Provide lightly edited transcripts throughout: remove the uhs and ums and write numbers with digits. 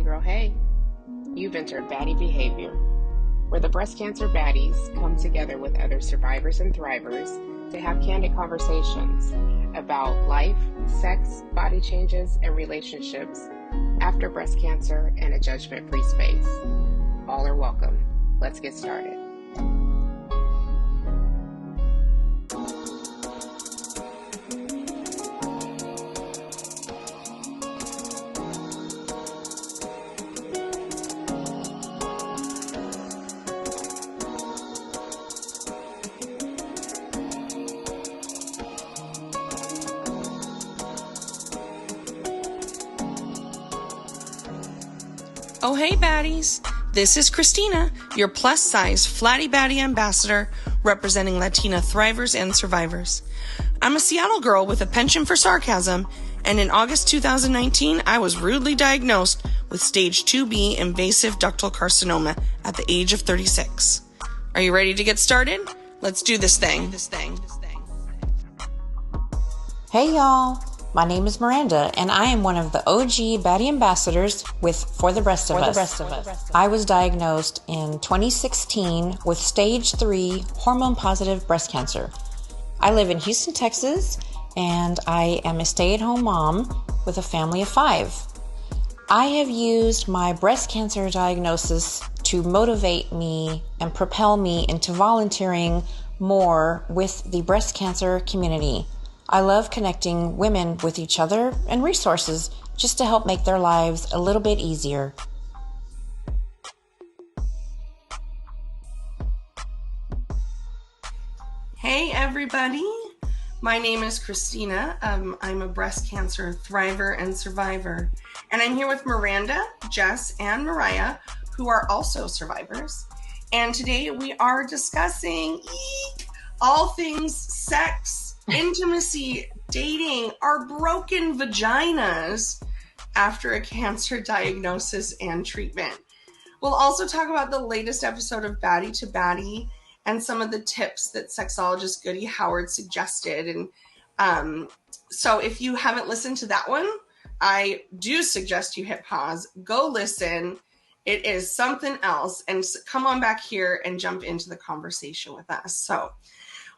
girl, hey. You've entered Baddie Behavior, where the breast cancer baddies come together with other survivors and thrivers to have candid conversations about life, sex, body changes, and relationships after breast cancer in a judgment-free space. All are welcome. Let's get started. Oh, hey, baddies. This is Christina, your plus-size Flatty Baddie ambassador representing Latina thrivers and survivors. I'm a Seattle girl with a penchant for sarcasm, and in August 2019, I was rudely diagnosed with stage 2B invasive ductal carcinoma at the age of 36. Are you ready to get started? Let's do this thing. Hey, y'all. My name is Miranda, and I am one of the OG Baddie ambassadors with For the Breast of Us. I was diagnosed in 2016 with stage 3 hormone-positive breast cancer. I live in Houston, Texas, and I am a stay-at-home mom with a family of 5. I have used my breast cancer diagnosis to motivate me and propel me into volunteering more with the breast cancer community. I love connecting women with each other and resources just to help make their lives a little bit easier. Hey, everybody. My name is Christina. I'm a breast cancer thriver and survivor. And I'm here with Miranda, Jess, and Mariah, who are also survivors. And today we are discussing all things sex, intimacy, dating, our broken vaginas after a cancer diagnosis and treatment. We'll also talk about the latest episode of Baddie to Baddie and some of the tips that sexologist Goody Howard suggested. And so if you haven't listened to that one, I do suggest you hit pause, go listen. It is something else. And come on back here and jump into the conversation with us. So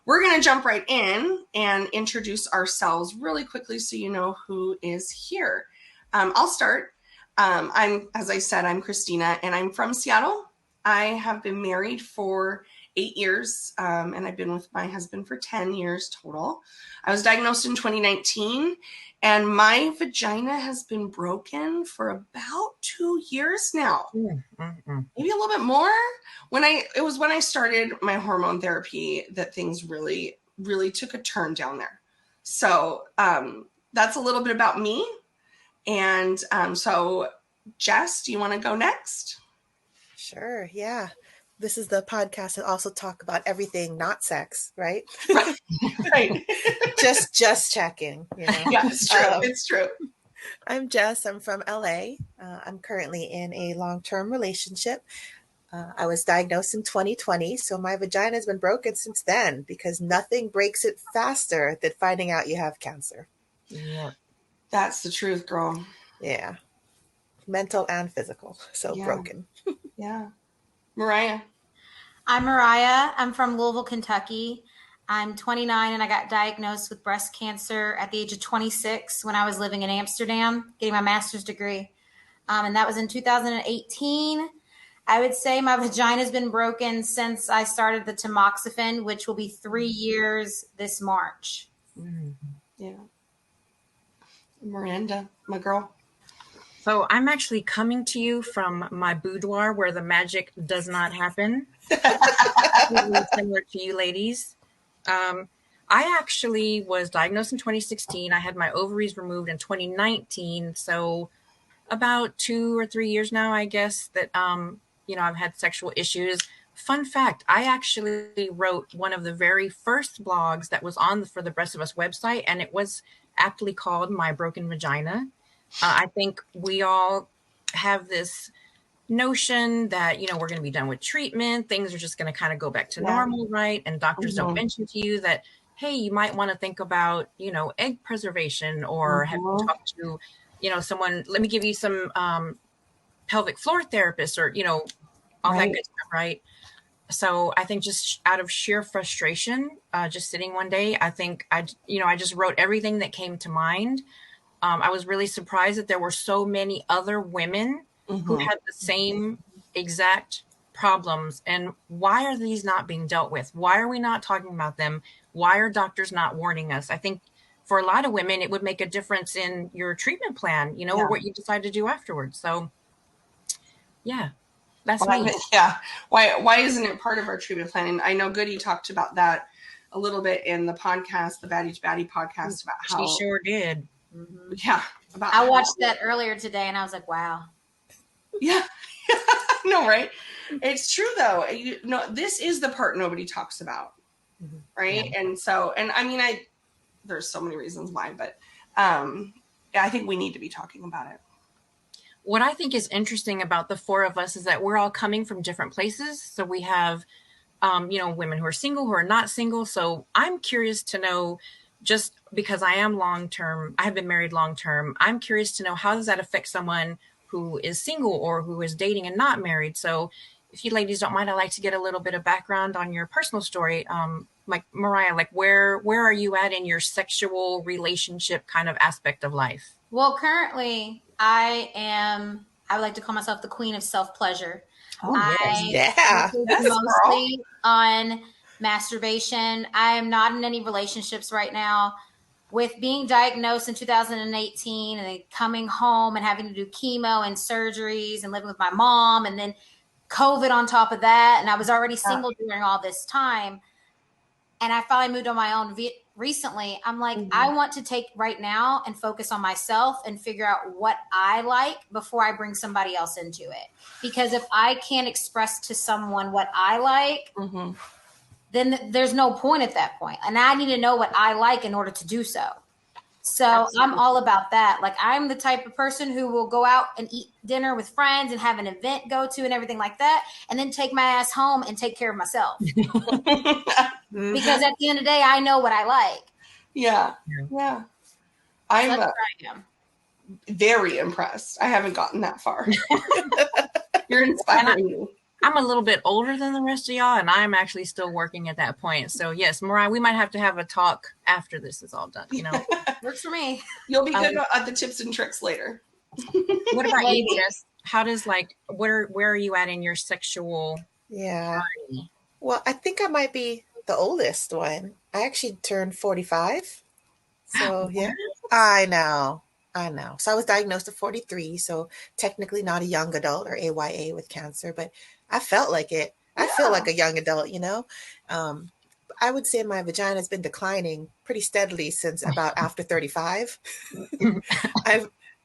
we're going to jump right in and introduce ourselves really quickly so you know who is here. I'll start. As I said, I'm Christina, and I'm from Seattle. I have been married for 8 years, and I've been with my husband for 10 years total. I was diagnosed in 2019, and my vagina has been broken for about 2 years now. Maybe a little bit more. When I started my hormone therapy that things really, really took a turn down there. So that's a little bit about me. And so Jess, do you want to go next? Sure. Yeah. This is the podcast that also talk about everything not sex, right? Right. just checking. You know? Yeah, it's true. It's true. I'm Jess. I'm from LA. I'm currently in a long-term relationship. I was diagnosed in 2020, so my vagina has been broken since then because nothing breaks it faster than finding out you have cancer. Yeah, that's the truth, girl. Yeah, mental and physical. So broken. Yeah. Mariah. I'm Mariah. I'm from Louisville, Kentucky. I'm 29 and I got diagnosed with breast cancer at the age of 26 when I was living in Amsterdam, getting my master's degree. And that was in 2018. I would say my vagina's been broken since I started the tamoxifen, which will be 3 years this March. Yeah. Miranda, my girl. So I'm actually coming to you from my boudoir where the magic does not happen. Similar to you ladies. I actually was diagnosed in 2016. I had my ovaries removed in 2019. So about 2 or 3 years now, I guess, that, I've had sexual issues. Fun fact, I actually wrote one of the very first blogs that was on the For the Breast of Us website, and it was aptly called My Broken Vagina. I think we all have this notion that, we're going to be done with treatment. Things are just going to kind of go back to normal, right? And doctors don't mention to you that, hey, you might want to think about, egg preservation or have you talked to, someone. Let me give you some pelvic floor therapist or, all that good stuff, right? So I think just out of sheer frustration, just sitting one day, I think I just wrote everything that came to mind. I was really surprised that there were so many other women who had the same exact problems. And why are these not being dealt with? Why are we not talking about them? Why are doctors not warning us? I think for a lot of women, it would make a difference in your treatment plan, or what you decide to do afterwards. So yeah, that's me. Yeah. Why isn't it part of our treatment plan? And I know Goody talked about that a little bit in the podcast, the Baddie to Baddie podcast, about how She sure did. Yeah. I watched that earlier today and I was like, wow. Yeah. No, right? It's true though. This is the part nobody talks about. Right. Yeah. And I mean, there's so many reasons why, but I think we need to be talking about it. What I think is interesting about the four of us is that we're all coming from different places. So we have, women who are single, who are not single. So I'm curious to know, just because I am long-term, I have been married long-term, I'm curious to know, how does that affect someone who is single or who is dating and not married? So if you ladies don't mind, I'd like to get a little bit of background on your personal story. Like Mariah, like where are you at in your sexual relationship kind of aspect of life? Well, currently I would like to call myself the queen of self-pleasure. Oh, yes. I focus mostly on masturbation. I am not in any relationships right now. With being diagnosed in 2018 and then coming home and having to do chemo and surgeries and living with my mom and then COVID on top of that. And I was already single during all this time. And I finally moved on my own recently. I'm like, I want to take right now and focus on myself and figure out what I like before I bring somebody else into it. Because if I can't express to someone what I like, then there's no point at that point. And I need to know what I like in order to do so. So absolutely. I'm all about that. Like, I'm the type of person who will go out and eat dinner with friends and have an event go to and everything like that, and then take my ass home and take care of myself. Because at the end of the day, I know what I like. Yeah. I'm very impressed. I haven't gotten that far. You're inspiring me. I'm a little bit older than the rest of y'all, and I'm actually still working at that point. So yes, Mariah, we might have to have a talk after this is all done. Works for me. You'll be good at the tips and tricks later. What about you, Jess? How does where are you at in your sexual? Yeah. Party? Well, I think I might be the oldest one. I actually turned 45. So yeah, I know. So I was diagnosed at 43. So technically not a young adult or AYA with cancer, but I felt like it. I feel like a young adult, I would say my vagina has been declining pretty steadily since about after 35.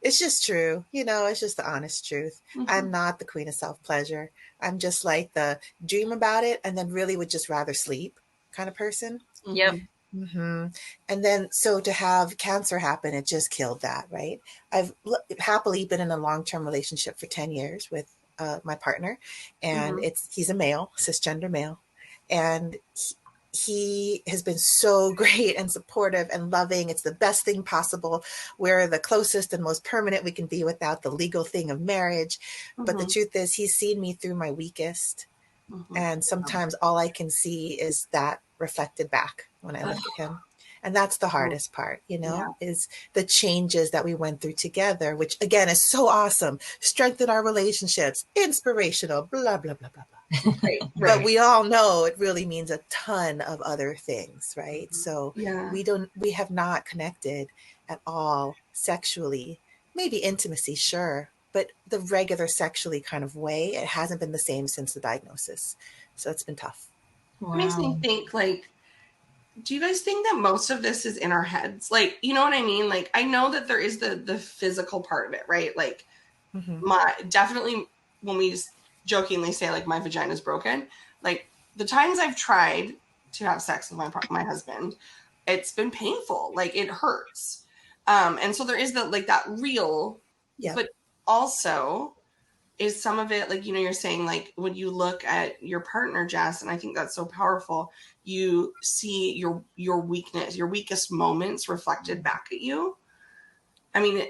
It's just true. It's just the honest truth. I'm not the queen of self-pleasure. I'm just like the dream about it and then really would just rather sleep kind of person. Yep. And then, so to have cancer happen, it just killed that, right? I've happily been in a long-term relationship for 10 years with my partner, and he's a male, cisgender male, and he has been so great and supportive and loving. It's the best thing possible. We're the closest and most permanent we can be without the legal thing of marriage. But the truth is, he's seen me through my weakest. And sometimes all I can see is that reflected back when I look at him. And that's the hardest part, is the changes that we went through together, which again is so awesome. Strengthen our relationships, inspirational, blah, blah, blah, blah, blah. Right. But we all know it really means a ton of other things, right? So we have not connected at all sexually, maybe intimacy, sure. But the regular sexually kind of way, it hasn't been the same since the diagnosis. So it's been tough. Wow. It makes me think, do you guys think that most of this is in our heads? You know what I mean? I know that there is the physical part of it, right? Definitely when we jokingly say, my vagina is broken, the times I've tried to have sex with my husband, it's been painful. It hurts. And so there is that real, but also is some of it, you're saying, when you look at your partner, Jess, and I think that's so powerful, you see your weakness, your weakest moments reflected back at you. I mean,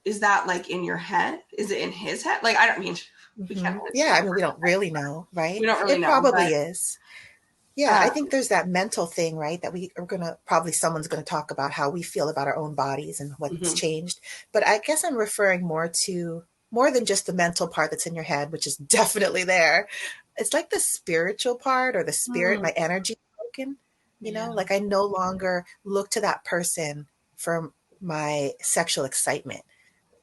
is that like in your head? Is it in his head? Like, I don't mean, we can't. Yeah, I mean, we don't really know, right? We don't really it know. Probably but, is. Yeah, I think there's that mental thing, right? That we are someone's going to talk about how we feel about our own bodies and what's changed. But I guess I'm referring more than just the mental part that's in your head, which is definitely there. It's like the spiritual part or the spirit, my energy broken, you know, like I no longer look to that person for my sexual excitement.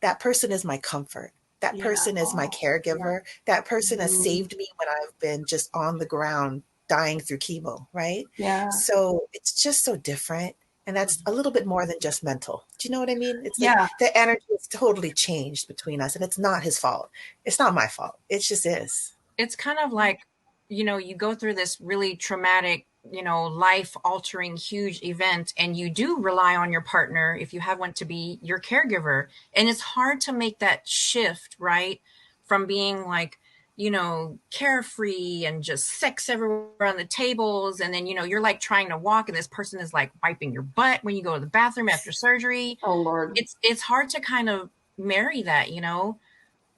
That person is my comfort. That person is my caregiver. That person has saved me when I've been just on the ground dying through chemo, right? Yeah. So it's just so different. And that's a little bit more than just mental. Do you know what I mean? It's like the energy has totally changed between us, and it's not his fault. It's not my fault. It just is. It's kind of like, you know, you go through this really traumatic, you know, life altering huge event, and you do rely on your partner, if you have one, to be your caregiver. And it's hard to make that shift, right? From being like, you know, carefree and just sex everywhere on the tables. And then, you know, you're like trying to walk and this person is like wiping your butt when you go to the bathroom after surgery. Oh, Lord. It's hard to kind of marry that, you know?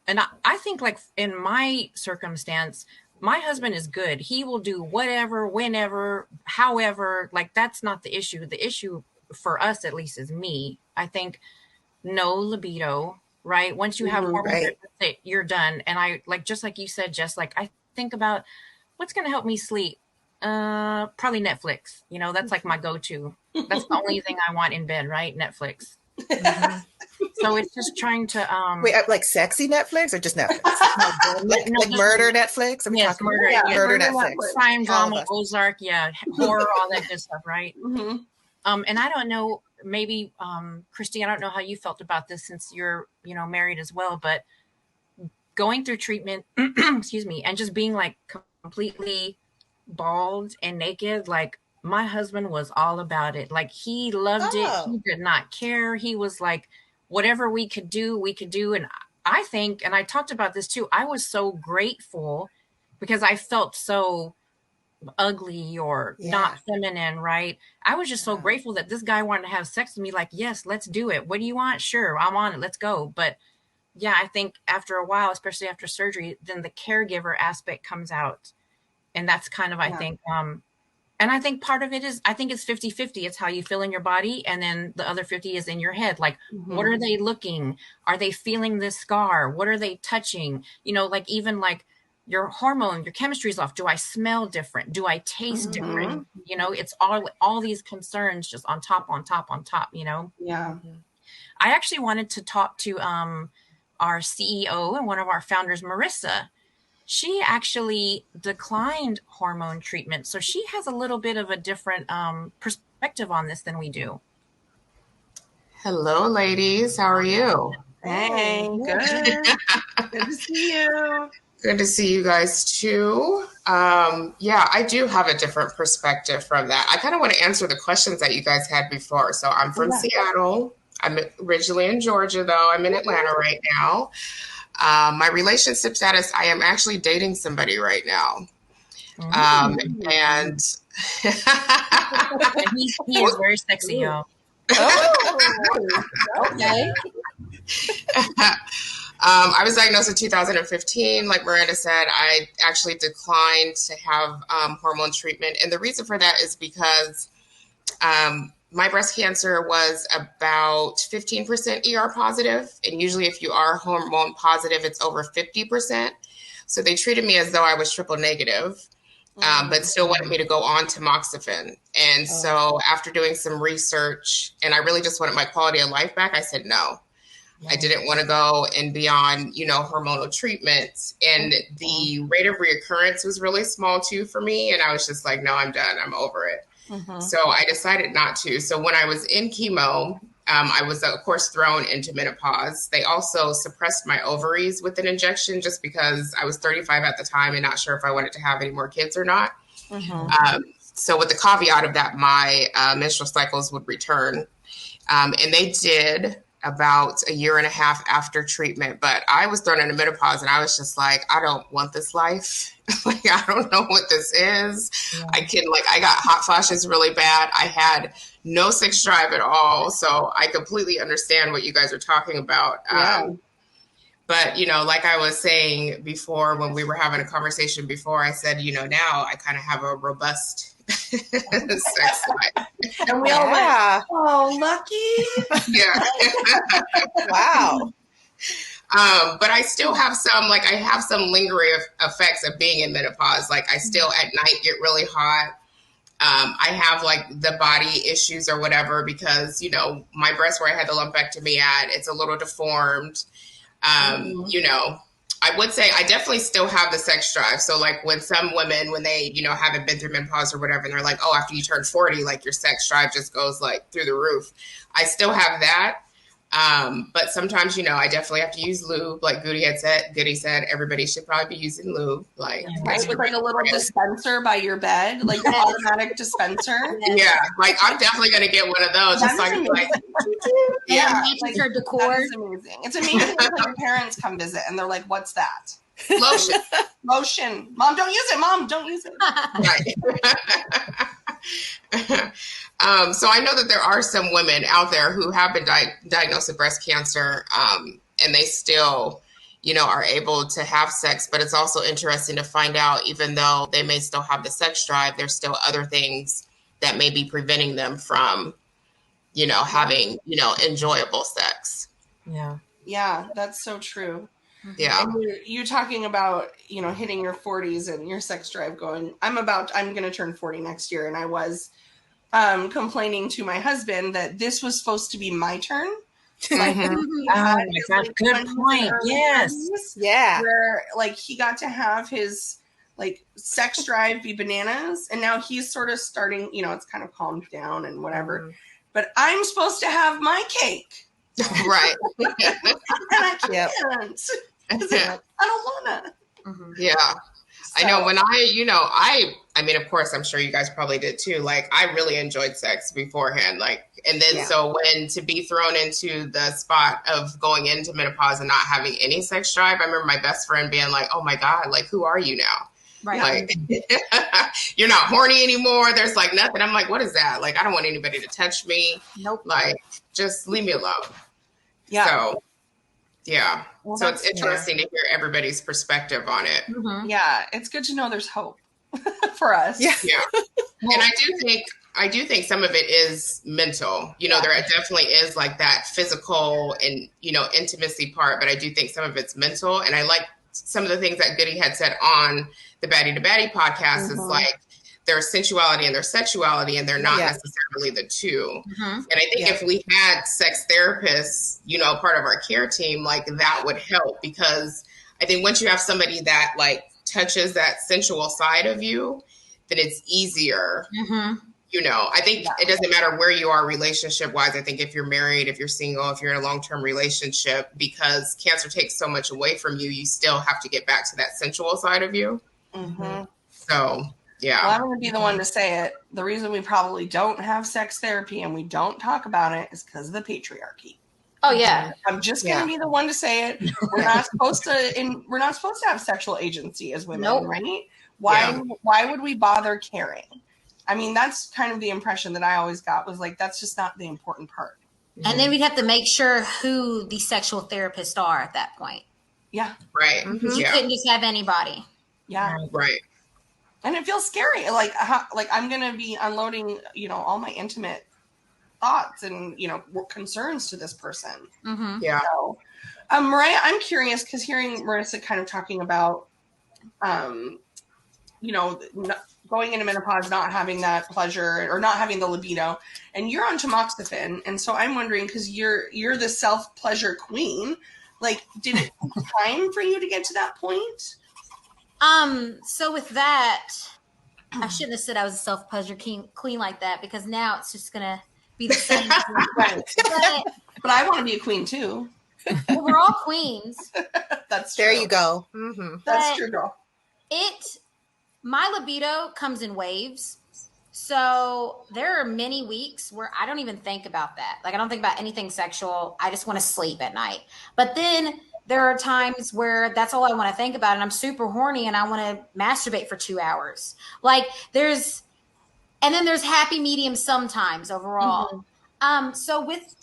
And I think like in my circumstance, my husband is good. He will do whatever, whenever, however, like that's not the issue. The issue for us, at least, is me. I think no libido, right? Once you have hormones, you're done. And I like, just like you said, Jess, like I think about what's going to help me sleep. Probably Netflix. You know, that's like my go-to. That's the only thing I want in bed, right? Netflix. So it's just trying to wait, like sexy Netflix or just Netflix? like murder Netflix? I'm talking murder Netflix. Crime, drama, Ozark, horror, all that good stuff, right? And I don't know, maybe Christy, I don't know how you felt about this since you're, you know, married as well, but going through treatment, excuse me, and just being like completely bald and naked, like my husband was all about it. Like he loved it. He did not care. He was like, whatever we could do. And I think, and I talked about this too, I was so grateful because I felt so ugly or not feminine, right? I was just so grateful that this guy wanted to have sex with me. Like, yes, let's do it. What do you want? Sure, I'm on it. Let's go. But yeah, I think after a while, especially after surgery, then the caregiver aspect comes out. And that's kind of, I think, and I think part of it is, I think it's 50-50. It's how you feel in your body. And then the other 50 is in your head. Like, what are they looking? Are they feeling this scar? What are they touching? You know, like even like your hormone, your chemistry is off. Do I smell different? Do I taste different? You know, it's all these concerns just on top, you know? Yeah. I actually wanted to talk to our CEO and one of our founders, Marissa. She actually declined hormone treatment. So she has a little bit of a different perspective on this than we do. Hello, ladies. How are you? Hey, good. Good to see you. Good to see you guys too. I do have a different perspective from that. I kind of want to answer the questions that you guys had before. So I'm from Seattle. I'm originally in Georgia, though. I'm in Atlanta right now. My relationship status, I am actually dating somebody right now. And he is very sexy, y'all. Okay. I was diagnosed in 2015. Like Miranda said, I actually declined to have hormone treatment. And the reason for that is because my breast cancer was about 15% ER positive. And usually if you are hormone positive, it's over 50%. So they treated me as though I was triple negative, but still wanted me to go on tamoxifen. And so after doing some research, and I really just wanted my quality of life back, I said no. I didn't want to go and be on, you know, hormonal treatments. And the rate of reoccurrence was really small too for me. And I was just like, no, I'm done. I'm over it. So I decided not to. So when I was in chemo, I was, of course, thrown into menopause. They also suppressed my ovaries with an injection just because I was 35 at the time and not sure if I wanted to have any more kids or not. So with the caveat of that, my menstrual cycles would return. And they did. about a year and a half after treatment, but I was thrown into menopause and I was just like, I don't want this life. Like, I don't know what this is. Yeah. I got hot flashes really bad. I had no sex drive at all. So I completely understand what you guys are talking about. Yeah. But, like I was saying before, when we were having a conversation before, I said, now I kind of have a robust sex life. And we all went, oh, lucky. Yeah. Wow. But I still have I have some lingering effects of being in menopause. Like, I still at night get really hot. I have the body issues or whatever because, my breast where I had the lumpectomy at, it's a little deformed. I would say I definitely still have the sex drive. So when some women, when they, haven't been through menopause or whatever, and they're like, oh, after you turn 40, your sex drive just goes through the roof. I still have that. But sometimes, I definitely have to use lube. Like Goody said, everybody should probably be using lube. Right, with a little dispenser by your bed, an automatic dispenser. Yeah, I'm definitely gonna get one of those. That's yeah, her decor. That is amazing. It's amazing when your parents come visit and they're like, "What's that?" Lotion. Mom, don't use it. Mom, don't use it. Right. So I know that there are some women out there who have been diagnosed with breast cancer, and they still, are able to have sex. But it's also interesting to find out, even though they may still have the sex drive, there's still other things that may be preventing them from, having, enjoyable sex. Yeah. Yeah, that's so true. Yeah. And you're talking about, hitting your 40s and your sex drive going, I'm going to turn 40 next year. And I was complaining to my husband that this was supposed to be my turn. Good point. Yes. Yeah. Where he got to have his sex drive be bananas. And now he's sort of starting, it's kind of calmed down and whatever. Mm-hmm. But I'm supposed to have my cake. Right. And I can't. I don't wanna. Mm-hmm. Yeah. So, I know when I mean, of course, I'm sure you guys probably did too. I really enjoyed sex beforehand. And then so when to be thrown into the spot of going into menopause and not having any sex drive, I remember my best friend being like, oh my God, who are you now? Right. You're not horny anymore. There's nothing. I'm like, what is that? I don't want anybody to touch me. Nope. Just leave me alone. Yeah. So, yeah. Well, so it's interesting to hear everybody's perspective on it. Mm-hmm. Yeah. It's good to know there's hope for us. Yeah. Yeah. And I do think some of it is mental. There definitely is that physical and, intimacy part, but I do think some of it's mental. And I like some of the things that Goody had said on the Baddie to Baddie podcast is their sensuality and their sexuality, and they're not necessarily the two. Mm-hmm. And I think if we had sex therapists, part of our care team, that would help, because I think once you have somebody that touches that sensual side of you, then it's easier. Mm-hmm. I think it doesn't matter where you are relationship wise. I think if you're married, if you're single, if you're in a long-term relationship, because cancer takes so much away from you, you still have to get back to that sensual side of you. Mm-hmm. So, yeah. Well, I'm going to be the one to say it. The reason we probably don't have sex therapy and we don't talk about it is because of the patriarchy. Oh yeah. I'm just going to be the one to say it. We're not supposed to have sexual agency as women, right? Why would we bother caring? I mean, that's kind of the impression that I always got, was that's just not the important part. And then we'd have to make sure who the sexual therapists are at that point. Yeah. Right. Mm-hmm. You couldn't just have anybody. Yeah. Right. And it feels scary. I'm going to be unloading, all my intimate thoughts and, concerns to this person. Mm-hmm. Yeah. So, Mariah, I'm curious, because hearing Marissa kind of talking about, going into menopause, not having that pleasure or not having the libido, and you're on tamoxifen. And so I'm wondering, because you're the self-pleasure queen, did it take time for you to get to that point? So with that, I shouldn't have said I was a self-pleasure queen like that, because now it's just going to be the same. Right. But I want to be a queen too. Well, we're all queens. That's true. There you go. Mm-hmm. That's true, girl. My libido comes in waves. So there are many weeks where I don't even think about that. Like I don't think about anything sexual. I just want to sleep at night. But then there are times where that's all I want to think about, and I'm super horny and I want to masturbate for 2 hours. Like and then there's happy medium sometimes overall. So with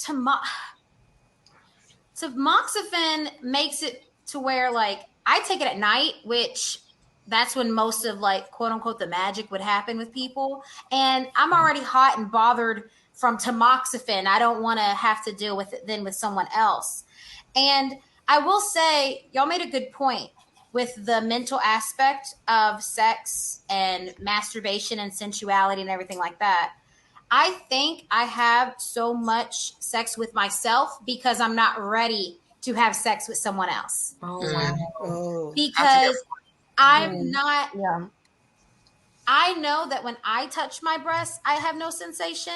tamoxifen makes it to where like I take it at night, which that's when most of like quote unquote the magic would happen with people. And I'm already hot and bothered from tamoxifen. I don't want to have to deal with it then with someone else. And I will say, y'all made a good point with the mental aspect of sex and masturbation and sensuality and everything like that. I think I have so much sex with myself because I'm not ready to have sex with someone else. Oh, wow. Oh, Because I'm not, Yeah. I know that when I touch my breast, I have no sensation.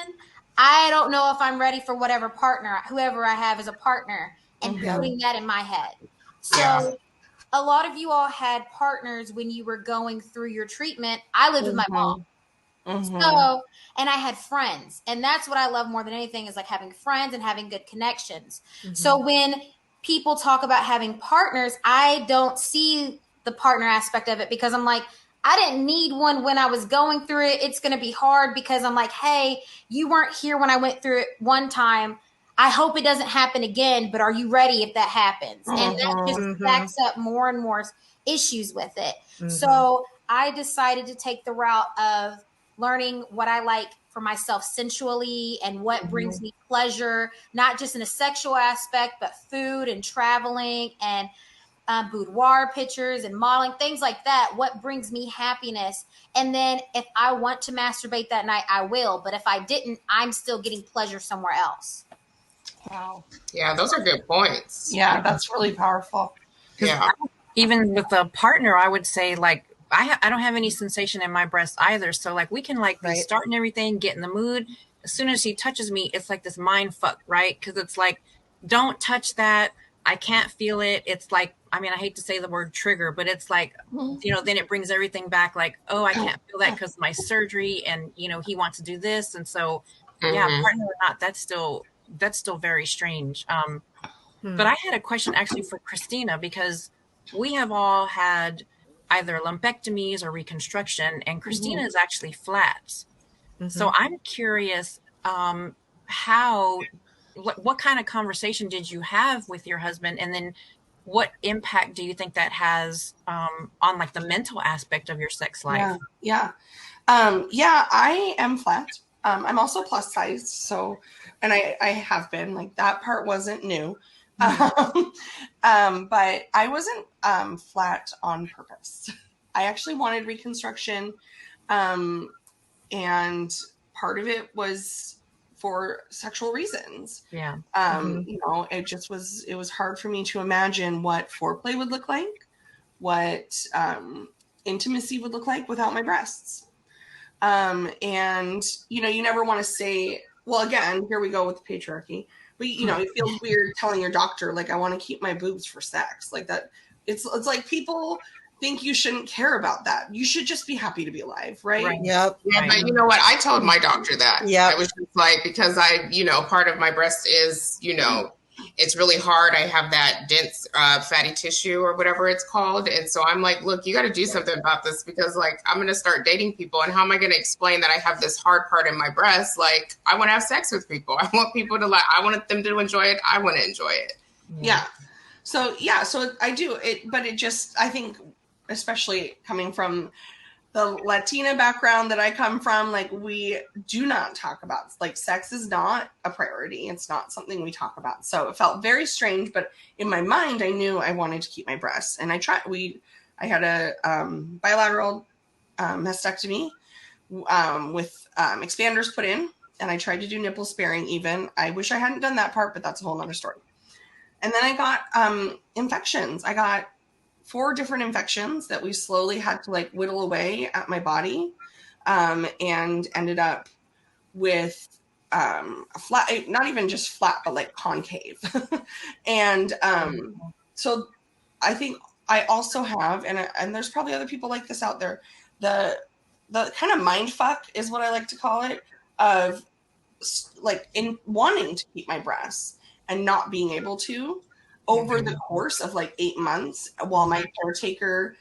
I don't know if I'm ready for whatever partner, whoever I have as a partner, and putting that in my head. So a lot of you all had partners when you were going through your treatment. I lived with my mom. So, and I had friends, and that's what I love more than anything is like having friends and having good connections. So when people talk about having partners, I don't see the partner aspect of it because I'm like, I didn't need one when I was going through it. It's going to be hard because I'm like, hey, you weren't here when I went through it one time. I hope it doesn't happen again, but are you ready if that happens? And that just stacks up more and more issues with it. So I decided to take the route of learning what I like for myself sensually and what brings me pleasure, not just in a sexual aspect, but food and traveling and boudoir pictures and modeling, things like that. What brings me happiness? And then if I want to masturbate that night, I will. But if I didn't, I'm still getting pleasure somewhere else. Wow. Yeah, those are good points. Yeah, that's really powerful. Yeah. Even with a partner, I would say like I don't have any sensation in my breast either. So like we can like be starting everything, get in the mood. As soon as he touches me, it's like this mind fuck, right? Because it's like, don't touch that. I can't feel it. It's like, I mean, I hate to say the word trigger, but it's like, you know, then it brings everything back like, oh, I can't feel that because of my surgery and, you know, he wants to do this. And so, yeah, partner or not, that's still very strange. But I had a question actually for Christina because we have all had either lumpectomies or reconstruction, and Christina is actually flat. So I'm curious, what kind of conversation did you have with your husband, and then what impact do you think that has on like the mental aspect of your sex life? Yeah, I am flat. I'm also plus size, so, and I have been like that part wasn't new. But I wasn't flat on purpose. I actually wanted reconstruction, and part of it was for sexual reasons. Yeah. You know, it was hard for me to imagine what foreplay would look like, what intimacy would look like without my breasts. And, you know, you never want to say, well, again, here we go with the patriarchy. But, you know, it feels weird telling your doctor, like, I want to keep my boobs for sex. Like that. It's like people think you shouldn't care about that. You should just be happy to be alive, right? Yep. Yeah, but you know what? I told my doctor that. Yeah. I was just like, because you know, part of my breast is, you know, it's really hard. I have that dense fatty tissue or whatever it's called. And so I'm like, look, you got to do something about this because like I'm going to start dating people. And how am I going to explain that I have this hard part in my breast? Like I want to have sex with people. I want people to like, I want them to enjoy it. I want to enjoy it. Yeah. So I do it, but it just, I think, especially coming from the Latina background that I come from, like we do not talk about, like sex is not a priority. It's not something we talk about. So it felt very strange, but in my mind, I knew I wanted to keep my breasts. And I had a bilateral mastectomy with expanders put in, and I tried to do nipple sparing even. I wish I hadn't done that part, but that's a whole nother story. And then I got infections. I got 4 different infections that we slowly had to like whittle away at my body, and ended up with a flat, not even just flat, but like concave. And so I think I also have, and there's probably other people like this out there, the the kind of mind fuck is what I like to call it, of like in wanting to keep my breasts and not being able to over the course of like 8 months while my caretaker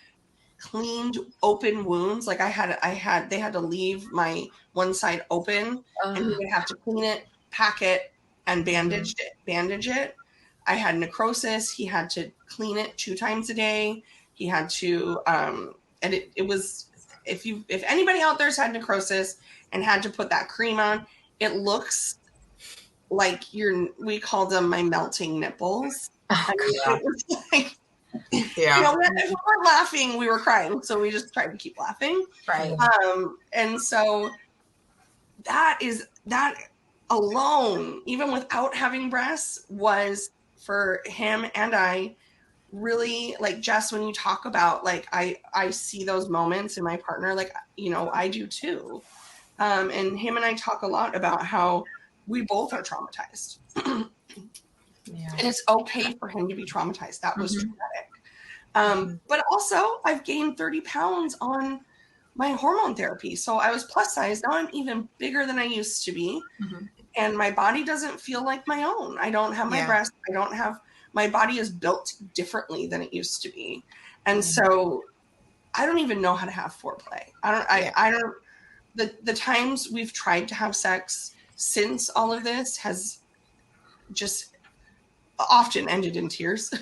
cleaned open wounds. Like they had to leave my one side open and he would have to clean it, pack it, and bandage it. I had necrosis. He had to clean it 2 times a day. He had to, and it was, if anybody out there's had necrosis and had to put that cream on, it looks like we called them my melting nipples. I mean, it was like, if we weren't laughing, we were crying. So we just tried to keep laughing. Right. And so that alone, even without having breasts, was for him and I really, like, Jess, when you talk about, like, I see those moments in my partner, like, I do too. And him and I talk a lot about how we both are traumatized. And it's okay for him to be traumatized. That was traumatic. But also, I've gained 30 pounds on my hormone therapy. So I was plus size. Now I'm even bigger than I used to be. And my body doesn't feel like my own. I don't have my breasts. My body is built differently than it used to be. And so I don't even know how to have foreplay. I don't, the times we've tried to have sex since all of this has just often ended in tears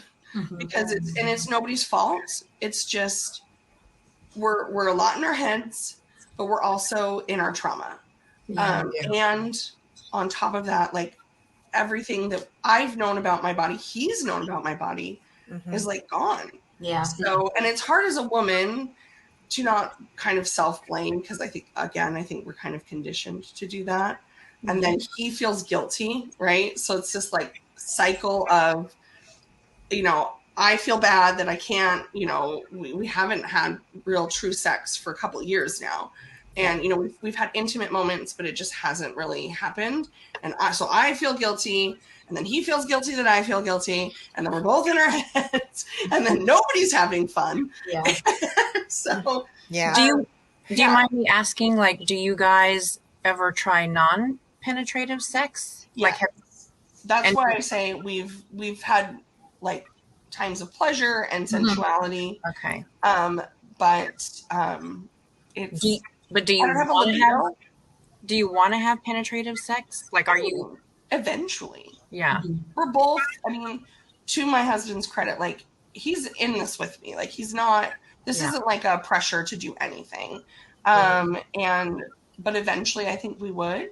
because it's nobody's fault. It's just, we're a lot in our heads, but we're also in our trauma. And on top of that, like, everything that I've known about my body, he's known about my body, is like gone. So, and it's hard as a woman to not kind of self-blame, because I think we're kind of conditioned to do that. And then he feels guilty, right? So it's this like cycle of, I feel bad that I can't, we haven't had real true sex for a couple of years now. And, we've had intimate moments, but it just hasn't really happened. And so I feel guilty, and then he feels guilty that I feel guilty. And then we're both in our heads, and then nobody's having fun. So, do you mind me asking, like, do you guys ever try non-penetrative sex? That's why I say we've had like times of pleasure and sensuality. It's, but do you want to have penetrative sex? Like, are you eventually? We're both, to my husband's credit, like, he's in this with me. Like, he's not, this isn't like a pressure to do anything. But eventually I think we would,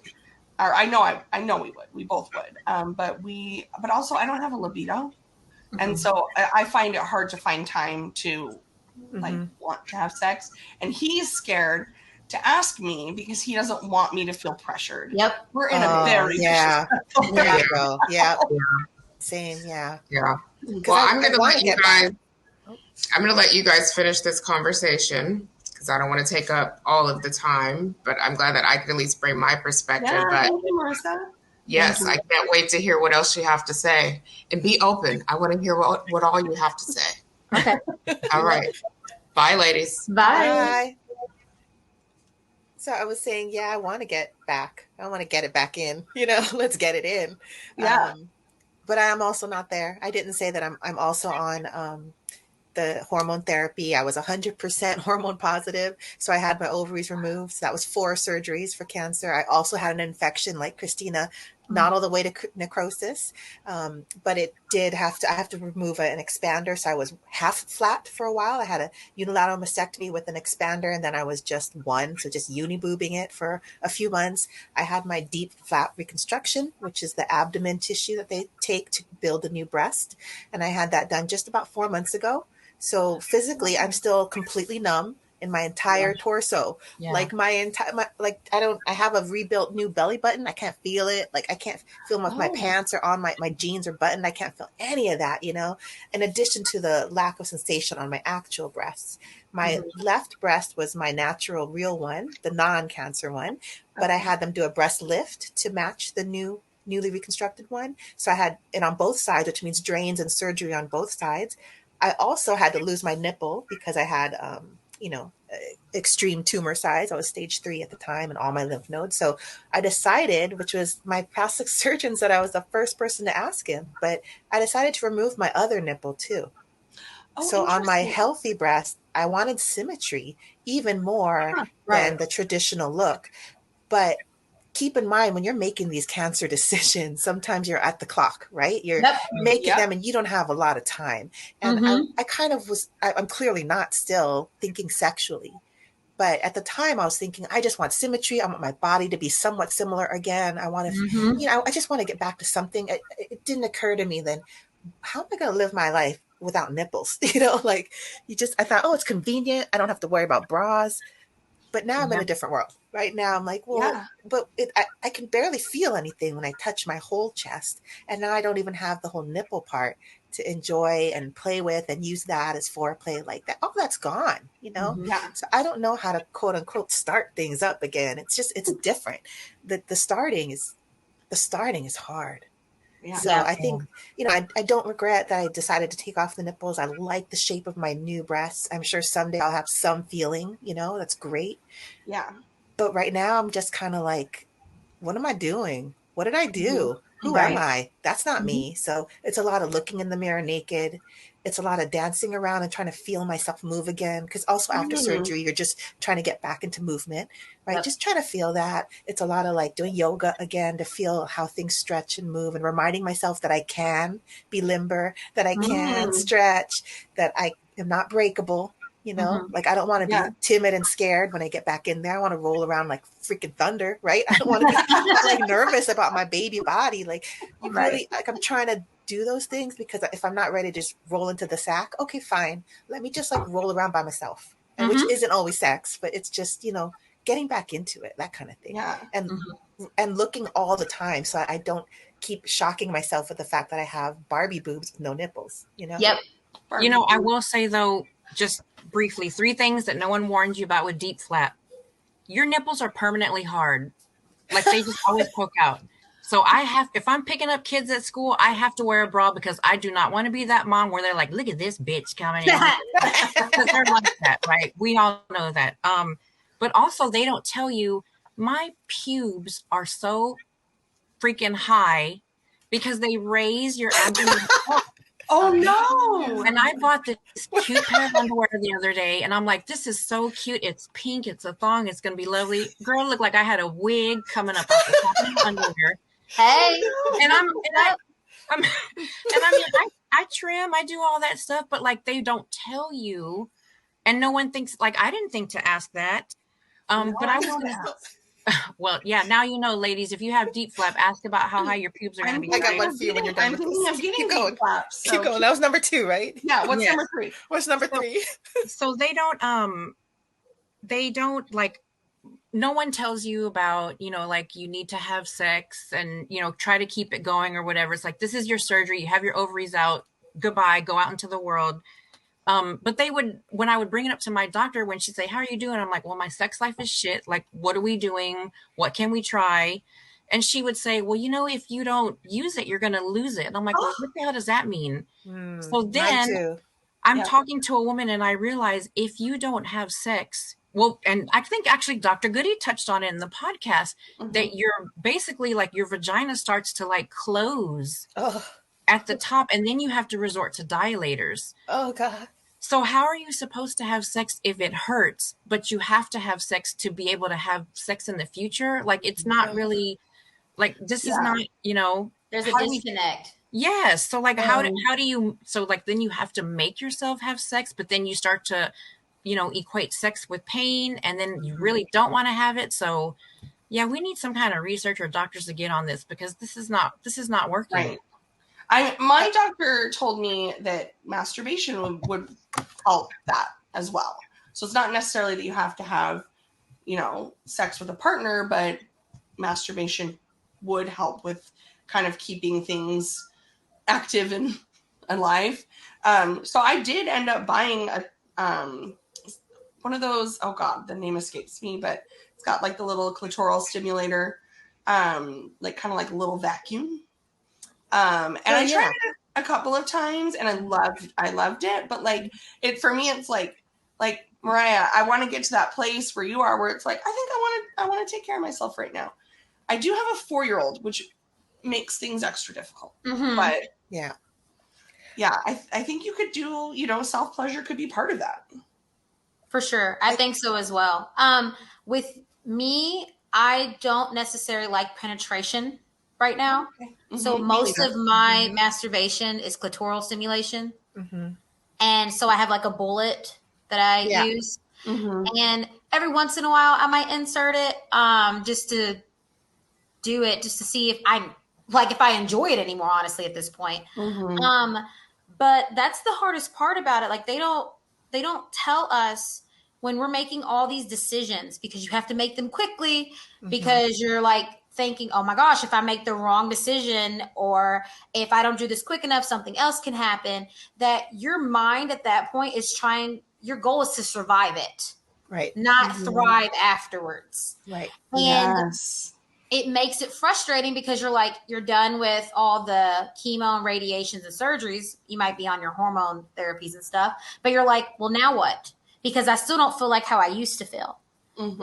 or I know we would, we both would. But also I don't have a libido. And so I find it hard to find time to like want to have sex. And he's scared to ask me because he doesn't want me to feel pressured. We're in a very there you go. Same. Well, I'm going to let you guys finish this conversation because I don't want to take up all of the time, but I'm glad that I can at least bring my perspective. But thank you, Marissa. Yes, I can't wait to hear what else you have to say. And be open. I want to hear what all you have to say. Okay. All right. Bye, ladies. Bye. So I was saying, I want to get back. I want to get it back in. Let's get it in. But I am also not there. I didn't say that I'm also on the hormone therapy. I was 100% hormone positive. So I had my ovaries removed. So that was 4 surgeries for cancer. I also had an infection like Christina, not all the way to necrosis. But it did I have to remove an expander. So I was half flat for a while. I had a unilateral mastectomy with an expander, and then I was just one. So just uniboobing it for a few months. I had my DIEP flap reconstruction, which is the abdomen tissue that they take to build a new breast. And I had that done just about 4 months ago. So physically, I'm still completely numb in my entire torso. Like I have a rebuilt new belly button. I can't feel it. Like I can't feel my pants are on, my jeans are buttoned. I can't feel any of that, in addition to the lack of sensation on my actual breasts. My left breast was my natural real one, the non-cancer one, but I had them do a breast lift to match the newly reconstructed one. So I had it on both sides, which means drains and surgery on both sides. I also had to lose my nipple because I had extreme tumor size. I was stage 3 at the time and all my lymph nodes. So I decided, which was my plastic surgeon said I was the first person to ask him, but I decided to remove my other nipple too. So on my healthy breast, I wanted symmetry even more than the traditional look. But keep in mind, when you're making these cancer decisions, sometimes you're at the clock, right? You're making them and you don't have a lot of time. And I kind of I'm clearly not still thinking sexually. But at the time I was thinking, I just want symmetry. I want my body to be somewhat similar again. I want to, I just want to get back to something. It didn't occur to me then, how am I going to live my life without nipples? I thought, oh, it's convenient. I don't have to worry about bras. But now I'm in a different world. Right now I'm like, well, but I can barely feel anything when I touch my whole chest. And now I don't even have the whole nipple part to enjoy and play with and use that as foreplay like that. All that's gone, So I don't know how to quote unquote start things up again. It's different. The starting is hard. Yeah. So I think, I don't regret that I decided to take off the nipples. I like the shape of my new breasts. I'm sure someday I'll have some feeling, that's great. Yeah. But right now I'm just kind of like, what am I doing? What did I do? Who am I? That's not me. So it's a lot of looking in the mirror naked. It's a lot of dancing around and trying to feel myself move again. Because also after surgery, you're just trying to get back into movement, right? Just trying to feel that. It's a lot of like doing yoga again to feel how things stretch and move and reminding myself that I can be limber, that I can stretch, that I am not breakable. Like I don't want to be timid and scared when I get back in there. I want to roll around like freaking thunder, right? I don't want to be like nervous about my baby body. Like really, like I'm trying to do those things because if I'm not ready to just roll into the sack, okay, fine. Let me just like roll around by myself, and which isn't always sex, but it's just getting back into it, that kind of thing. Yeah. And looking all the time, so I don't keep shocking myself with the fact that I have Barbie boobs with no nipples. Yep. I will say though, just briefly, 3 things that no one warned you about with DIEP flap. Your nipples are permanently hard. Like they just always poke out. So if I'm picking up kids at school, I have to wear a bra because I do not want to be that mom where they're like, look at this bitch coming in. Because they're like that, right? We all know that. But also they don't tell you my pubes are so freaking high because they raise your abdomen up. Oh no! And I bought this cute pair of underwear the other day, and I'm like, "This is so cute. It's pink. It's a thong. It's gonna be lovely." Girl, looked like I had a wig coming up off the top of my underwear. Hey, and I trim. I do all that stuff, but like they don't tell you, and no one thinks. Like I didn't think to ask that. But I want to. Well, yeah. Now ladies. If you have DIEP flap, ask about how high your pubes are going to be. I got one for you when you're done. I'm thinking of getting DIEP flap. So keep going. That was number 2, right? Yeah. What's number 3? What's number 3? So they don't like. No one tells you about like you need to have sex and try to keep it going or whatever. It's like this is your surgery. You have your ovaries out. Goodbye. Go out into the world. But when I would bring it up to my doctor, when she'd say, how are you doing? I'm like, well, my sex life is shit. Like, what are we doing? What can we try? And she would say, well, if you don't use it, you're going to lose it. And I'm like, well, what the hell does that mean? So then I'm talking to a woman and I realize if you don't have sex, well, and I think actually Dr. Goody touched on it in the podcast that you're basically like your vagina starts to like close at the top, and then you have to resort to dilators. Oh God. So how are you supposed to have sex if it hurts, but you have to have sex to be able to have sex in the future? Like it's not really like this is not, there's a disconnect. Yes. So like how do you then you have to make yourself have sex, but then you start to equate sex with pain, and then you really don't want to have it. So yeah, we need some kind of research or doctors to get on this because this is not working. Right. My doctor told me that masturbation would help that as well. So it's not necessarily that you have to have, sex with a partner, but masturbation would help with kind of keeping things active and alive. So I did end up buying one of those, oh God, the name escapes me, but it's got like the little clitoral stimulator, like kind of like a little vacuum. And I tried it a couple of times and I loved it, but like for me, it's like like, Mariah, I want to get to that place where you are, where it's like, I think I want to take care of myself right now. I do have a 4-year-old, which makes things extra difficult. But yeah, I think you could do, self-pleasure could be part of that. For sure. I think so as well. With me, I don't necessarily like penetration right now. Okay. So most of my masturbation is clitoral stimulation. And so I have like a bullet that I use. And every once in a while I might insert it just to do it, just to see if I enjoy it anymore, honestly, at this point. But that's the hardest part about it. Like they don't tell us when we're making all these decisions, because you have to make them quickly, because you're like thinking, oh my gosh, if I make the wrong decision, or if I don't do this quick enough, something else can happen. That your mind at that point is your goal is to survive it, right? Not thrive afterwards, right? And it makes it frustrating because you're done with all the chemo and radiations and surgeries. You might be on your hormone therapies and stuff, but you're like, well, now what? Because I still don't feel like how I used to feel. And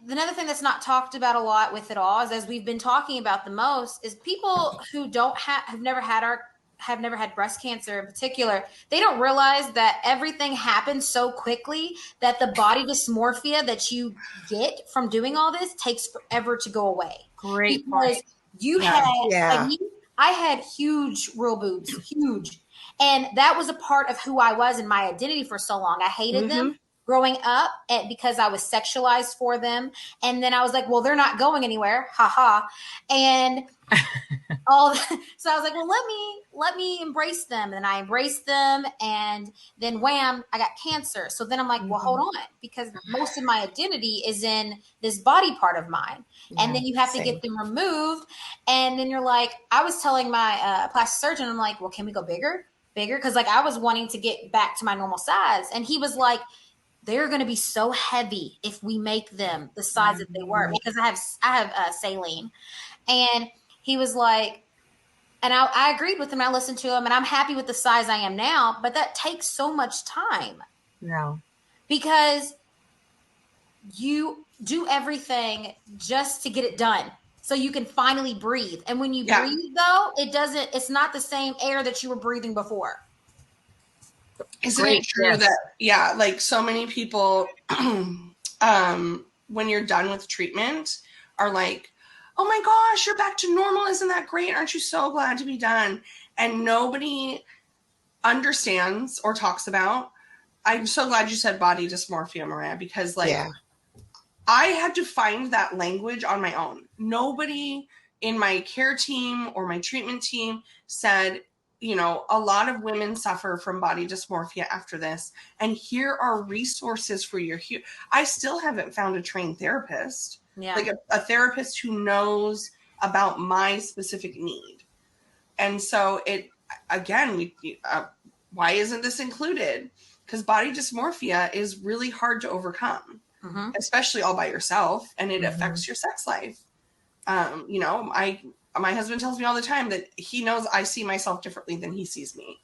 another thing that's not talked about a lot with it all is, as we've been talking about the most, is people who have never had breast cancer in particular, they don't realize that everything happens so quickly that the body dysmorphia that you get from doing all this takes forever to go away. Great because point. You had, I had huge real boobs, huge. And that was a part of who I was in my identity for so long. I hated them growing up because I was sexualized for them. And then I was like, well, they're not going anywhere. Ha ha. And so I was like, well, let me embrace them. And I embraced them, and then wham, I got cancer. So then I'm like, well, hold on, because most of my identity is in this body part of mine. And then you have to get them removed. And then you're like, I was telling my plastic surgeon, I'm like, well, can we go bigger? Because I was wanting to get back to my normal size. And he was like, they're going to be so heavy if we make them the size that they were, because I have saline. And he was like, and I agreed with him. I listened to him, and I'm happy with the size I am now, but that takes so much time. No. Because you do everything just to get it done so you can finally breathe. And when you breathe, though, it's not the same air that you were breathing before. Isn't it true that, so many people, when you're done with treatment, are like, oh my gosh, you're back to normal. Isn't that great? Aren't you so glad to be done? And nobody understands or talks about. I'm so glad you said body dysmorphia, Mariah, because I had to find that language on my own. Nobody in my care team or my treatment team said, a lot of women suffer from body dysmorphia after this, and here are resources for your. I still haven't found a trained therapist. Like a therapist who knows about my specific need. And so why isn't this included? Because body dysmorphia is really hard to overcome, especially all by yourself, and it affects your sex life. My husband tells me all the time that he knows I see myself differently than he sees me.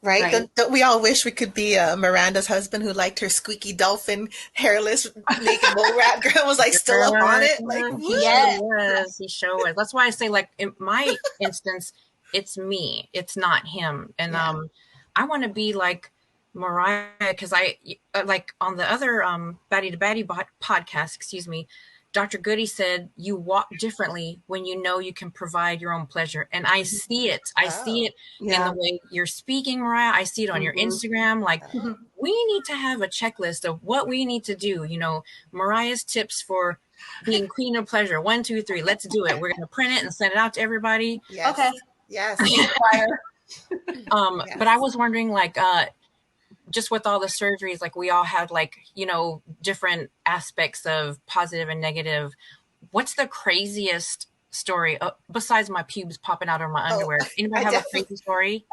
Right? Don't we all wish we could be Miranda's husband, who liked her squeaky dolphin, hairless, naked mole rat girl, was still up on it? He sure was. That's why I say, in my instance, it's me. It's not him. And I want to be like Mariah, because I, on the other Baddie to Baddie podcast, Dr. Goody said, you walk differently when you know you can provide your own pleasure. And I see it. I see it in the way you're speaking, Mariah. I see it on your Instagram. We need to have a checklist of what we need to do. Mariah's tips for being queen of pleasure. 1, 2, 3. Let's do it. We're going to print it and send it out to everybody. Yes. Okay. Yes. But I was wondering, just with all the surgeries, we all had different aspects of positive and negative. What's the craziest story besides my pubes popping out of my underwear? Anybody have a crazy story?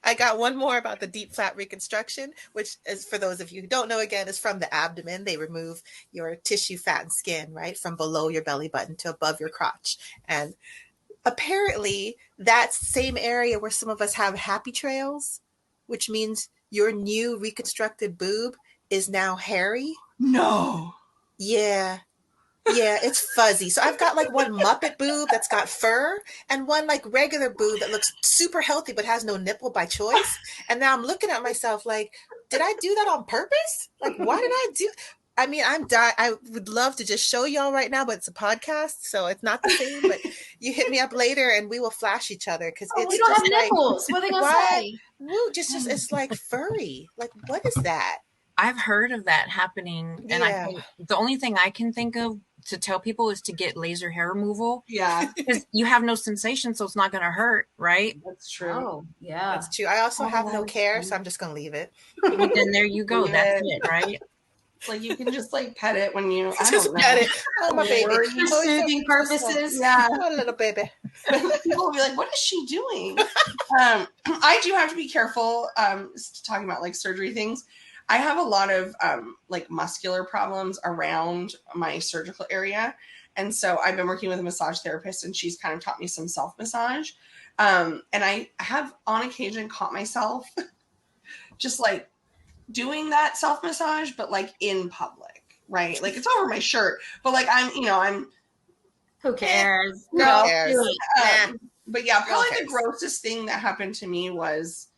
I got one more about the deep flat reconstruction, which is, for those of you who don't know, again, is from the abdomen. They remove your tissue, fat, and skin, right, from below your belly button to above your crotch. And apparently that's the same area where some of us have happy trails. which means your new reconstructed boob is now hairy. No. Yeah. Yeah, it's fuzzy. So I've got like one Muppet boob that's got fur and one like regular boob that looks super healthy but has no nipple by choice. And now I'm looking at myself like, did I do that on purpose? Like, why did I do? I mean, I would love to just show y'all right now, but it's a podcast, so it's not the same. But you hit me up later and we will flash each other because it's we don't just have like, nipples. What are they gonna what? say? Woo, just it's like furry. Like, what is that? I've heard of that happening, and Yeah. the only thing I can think of to tell people is to get laser hair removal. Yeah. Because you have no sensation, so it's not going to hurt, right? That's true. Oh, yeah. That's true. I also have no that's care, funny. so I'm just gonna leave it. Well, then there you go. That's it, right? Like you can just like pet it when you I Just don't know. pet it. Oh, my baby. For Oh, soothing purposes. Yeah. oh, little baby. People will be like, what is she doing? I do have to be careful talking about like surgery things. I have a lot of like muscular problems around my surgical area. And so I've been working with a massage therapist and she's kind of taught me some self-massage. And I have on occasion caught myself just like doing that self-massage, but like in public, right? Like it's over my shirt, but like I'm Who cares? Who cares? but yeah, probably cares? the grossest thing that happened to me was,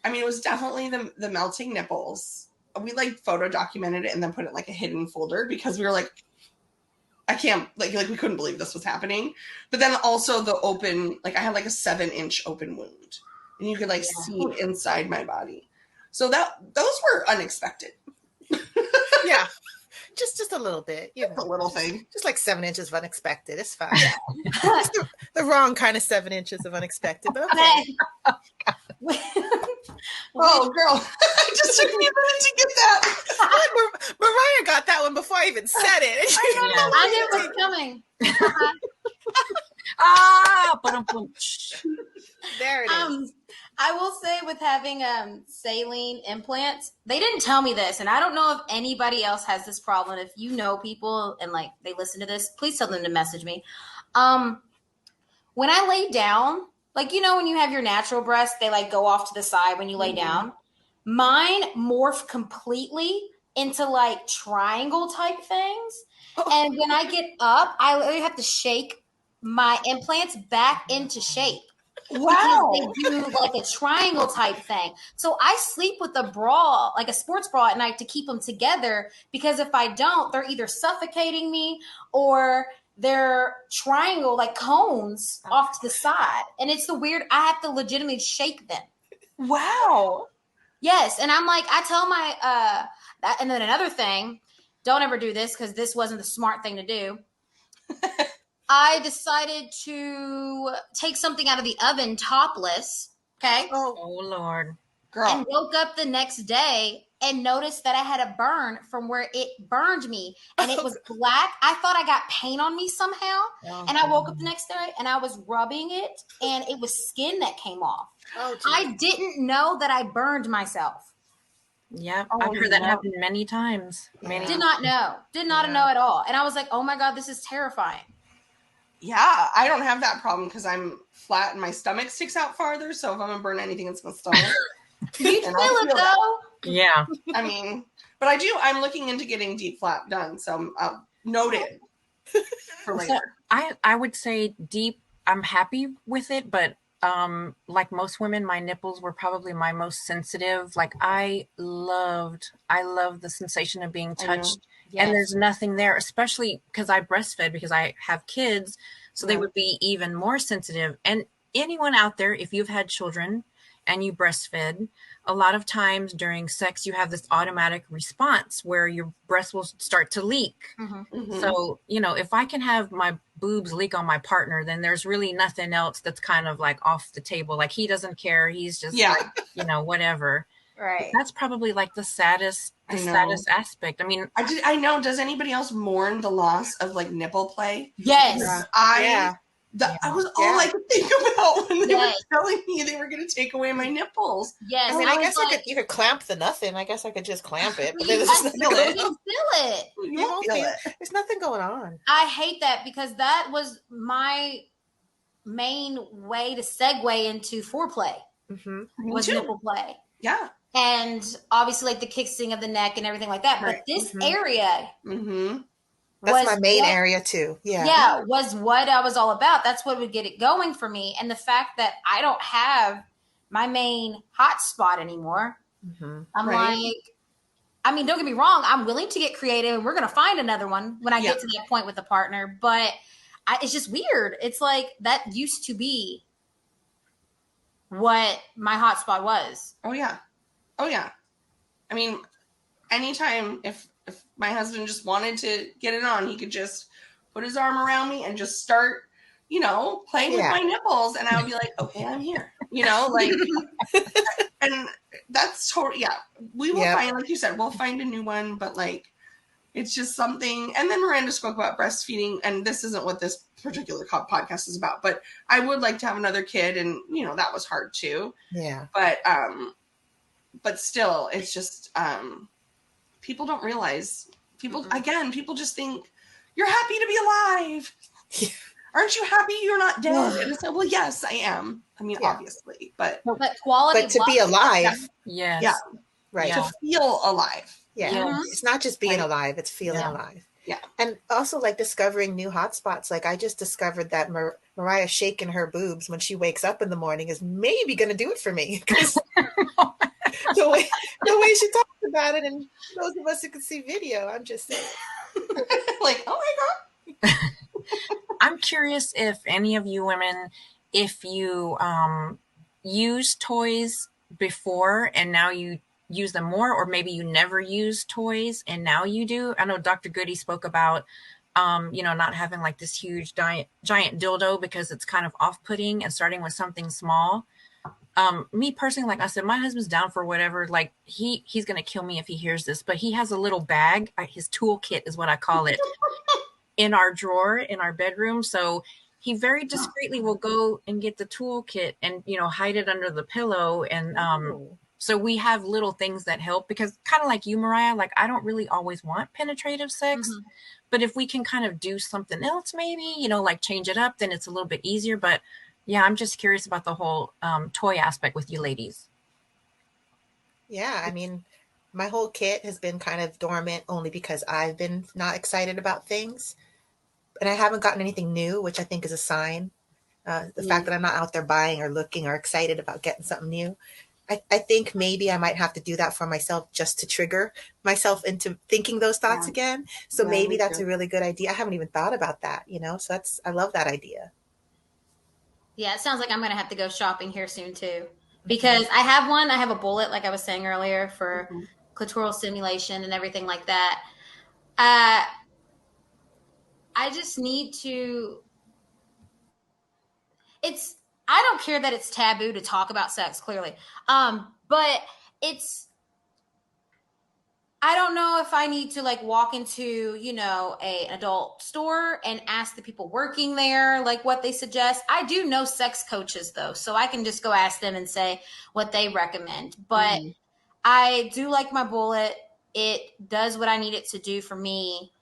I mean, it was definitely the melting nipples. We like photo documented it and then put it in like a hidden folder because we were like, I can't like we couldn't believe this was happening. But then also the open, like I had like a 7-inch open wound and you could like see inside my body. So those were unexpected. Yeah. Just a little bit. You know, a little thing. Just like 7 inches of unexpected. It's fine. It's the wrong kind of 7 inches of unexpected, but okay. Oh, girl. It just took me a minute to get that. Mariah got that one before I even said it. I knew it was coming. There it is. I will say with having saline implants, they didn't tell me this, and I don't know if anybody else has this problem. If you know people and like they listen to this, please tell them to message me. When I lay down, like you know when you have your natural breasts, they like go off to the side when you lay down. Mine morph completely into like triangle type things. And when I get up, I literally have to shake my implants back into shape. Wow. Because they do like a triangle type thing. So I sleep with a bra, like a sports bra at night to keep them together because if I don't, they're either suffocating me or they're triangle like cones off to the side. And it's the weird, I have to legitimately shake them. Wow. Yes. And I'm like, I tell my, and then another thing, don't ever do this because this wasn't the smart thing to do. I decided to take something out of the oven topless. Okay. Oh Lord. Girl. And woke up the next day and noticed that I had a burn from where it burned me. And it was black. I thought I got paint on me somehow. And I woke up the next day and I was rubbing it and it was skin that came off. I didn't know that I burned myself. Yeah, I've heard that happen many times. Did not know. Did not know at all. And I was like, oh my God, this is terrifying. Yeah, I don't have that problem because I'm flat and my stomach sticks out farther. So if I'm gonna burn anything, it's my stomach. You feel it though? Yeah. I mean, but I'm looking into getting deep flap done. So I'll note it for later. So I would say deep, I'm happy with it, but like most women, my nipples were probably my most sensitive. Like I love the sensation of being touched. Yes. And there's nothing there, especially because I breastfed because I have kids. So they would be even more sensitive. And anyone out there, if you've had children and you breastfed, a lot of times during sex, you have this automatic response where your breast will start to leak. So, you know, if I can have my boobs leak on my partner, then there's really nothing else that's kind of like off the table. Like he doesn't care. He's just like, you know, whatever. Right. But that's probably like the saddest aspect. I mean, I know. Does anybody else mourn the loss of like nipple play? Yes. I was all I could think about when they were telling me they were going to take away my nipples. Yes. I mean, I guess like, you could clamp the nothing. I guess I could just clamp it. But you feel it. You won't feel it. There's nothing going on. I hate that because that was my main way to segue into foreplay. was nipple play. Yeah. And obviously like the kissing of the neck and everything like that. Right. But this area that's my main area too. Yeah, was what I was all about. That's what would get it going for me. And the fact that I don't have my main hot spot anymore. I'm like, I mean, don't get me wrong. I'm willing to get creative and we're going to find another one when I get to that point with the partner. But it's just weird. It's like that used to be what my hot spot was. Oh, yeah. I mean, anytime if my husband just wanted to get it on, he could just put his arm around me and just start, playing with my nipples. And I would be like, okay, I'm here, like, and that's totally, we will find, like you said, we'll find a new one, but like, it's just something. And then Miranda spoke about breastfeeding, and this isn't what this particular podcast is about, but I would like to have another kid. And, that was hard too. Yeah. But still, it's just, people don't realize, people just think you're happy to be alive. Aren't you happy you're not dead? And it's like, well, yes, I am. I mean, obviously, but quality, but to be alive. Right. To feel alive. It's not just being alive, it's feeling alive. And also like discovering new hotspots. Like I just discovered that Mariah shaking her boobs when she wakes up in the morning is maybe going to do it for me. the way she talks about it, and those of us who can see video, I'm just saying. Like, oh my God. I'm curious if any of you women, if you use toys before and now you use them more, or maybe you never use toys and now you do. I know Dr. Goody spoke about, not having like this huge giant dildo because it's kind of off-putting, and starting with something small. Me personally, like I said, my husband's down for whatever. Like he's going to kill me if he hears this, but he has a little bag. His toolkit is what I call it in our drawer in our bedroom. So he very discreetly will go and get the toolkit and, hide it under the pillow. And, so we have little things that help, because kind of like you, Mariah, like I don't really always want penetrative sex, but if we can kind of do something else, maybe, like change it up, then it's a little bit easier. But yeah, I'm just curious about the whole toy aspect with you ladies. Yeah, I mean, my whole kit has been kind of dormant only because I've been not excited about things. And I haven't gotten anything new, which I think is a sign. The fact that I'm not out there buying or looking or excited about getting something new. I think maybe I might have to do that for myself just to trigger myself into thinking those thoughts again. So maybe that's a really good idea. I haven't even thought about that, so I love that idea. Yeah, it sounds like I'm going to have to go shopping here soon too, because I have a bullet, like I was saying earlier, for clitoral stimulation and everything like that. I just need to, I don't care that it's taboo to talk about sex, clearly. But I don't know if I need to like walk into, an adult store and ask the people working there, like what they suggest. I do know sex coaches though, so I can just go ask them and say what they recommend. But I do like my bullet. It does what I need it to do for me.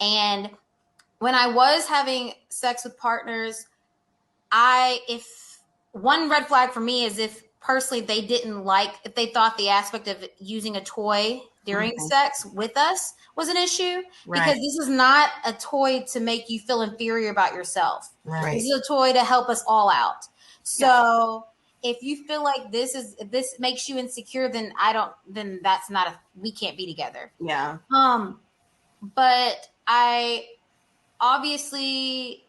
And when I was having sex with partners, if one red flag for me is if personally if they thought the aspect of using a toy during sex with us was an issue, because this is not a toy to make you feel inferior about yourself. This is a toy to help us all out. So if you feel like this makes you insecure, then that's not we can't be together. Yeah. But I obviously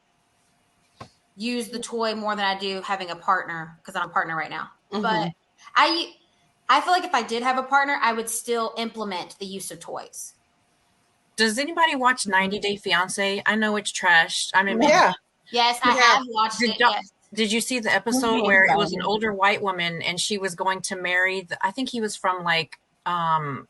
use the toy more than I do having a partner, because I'm a partner right now. But I feel like if I did have a partner, I would still implement the use of toys. Does anybody watch 90 Day Fiance? I know it's trash. I mean, yes, I have watched it. Yes. Did you see the episode where it was an older white woman and she was going to marry? I think he was from like, oh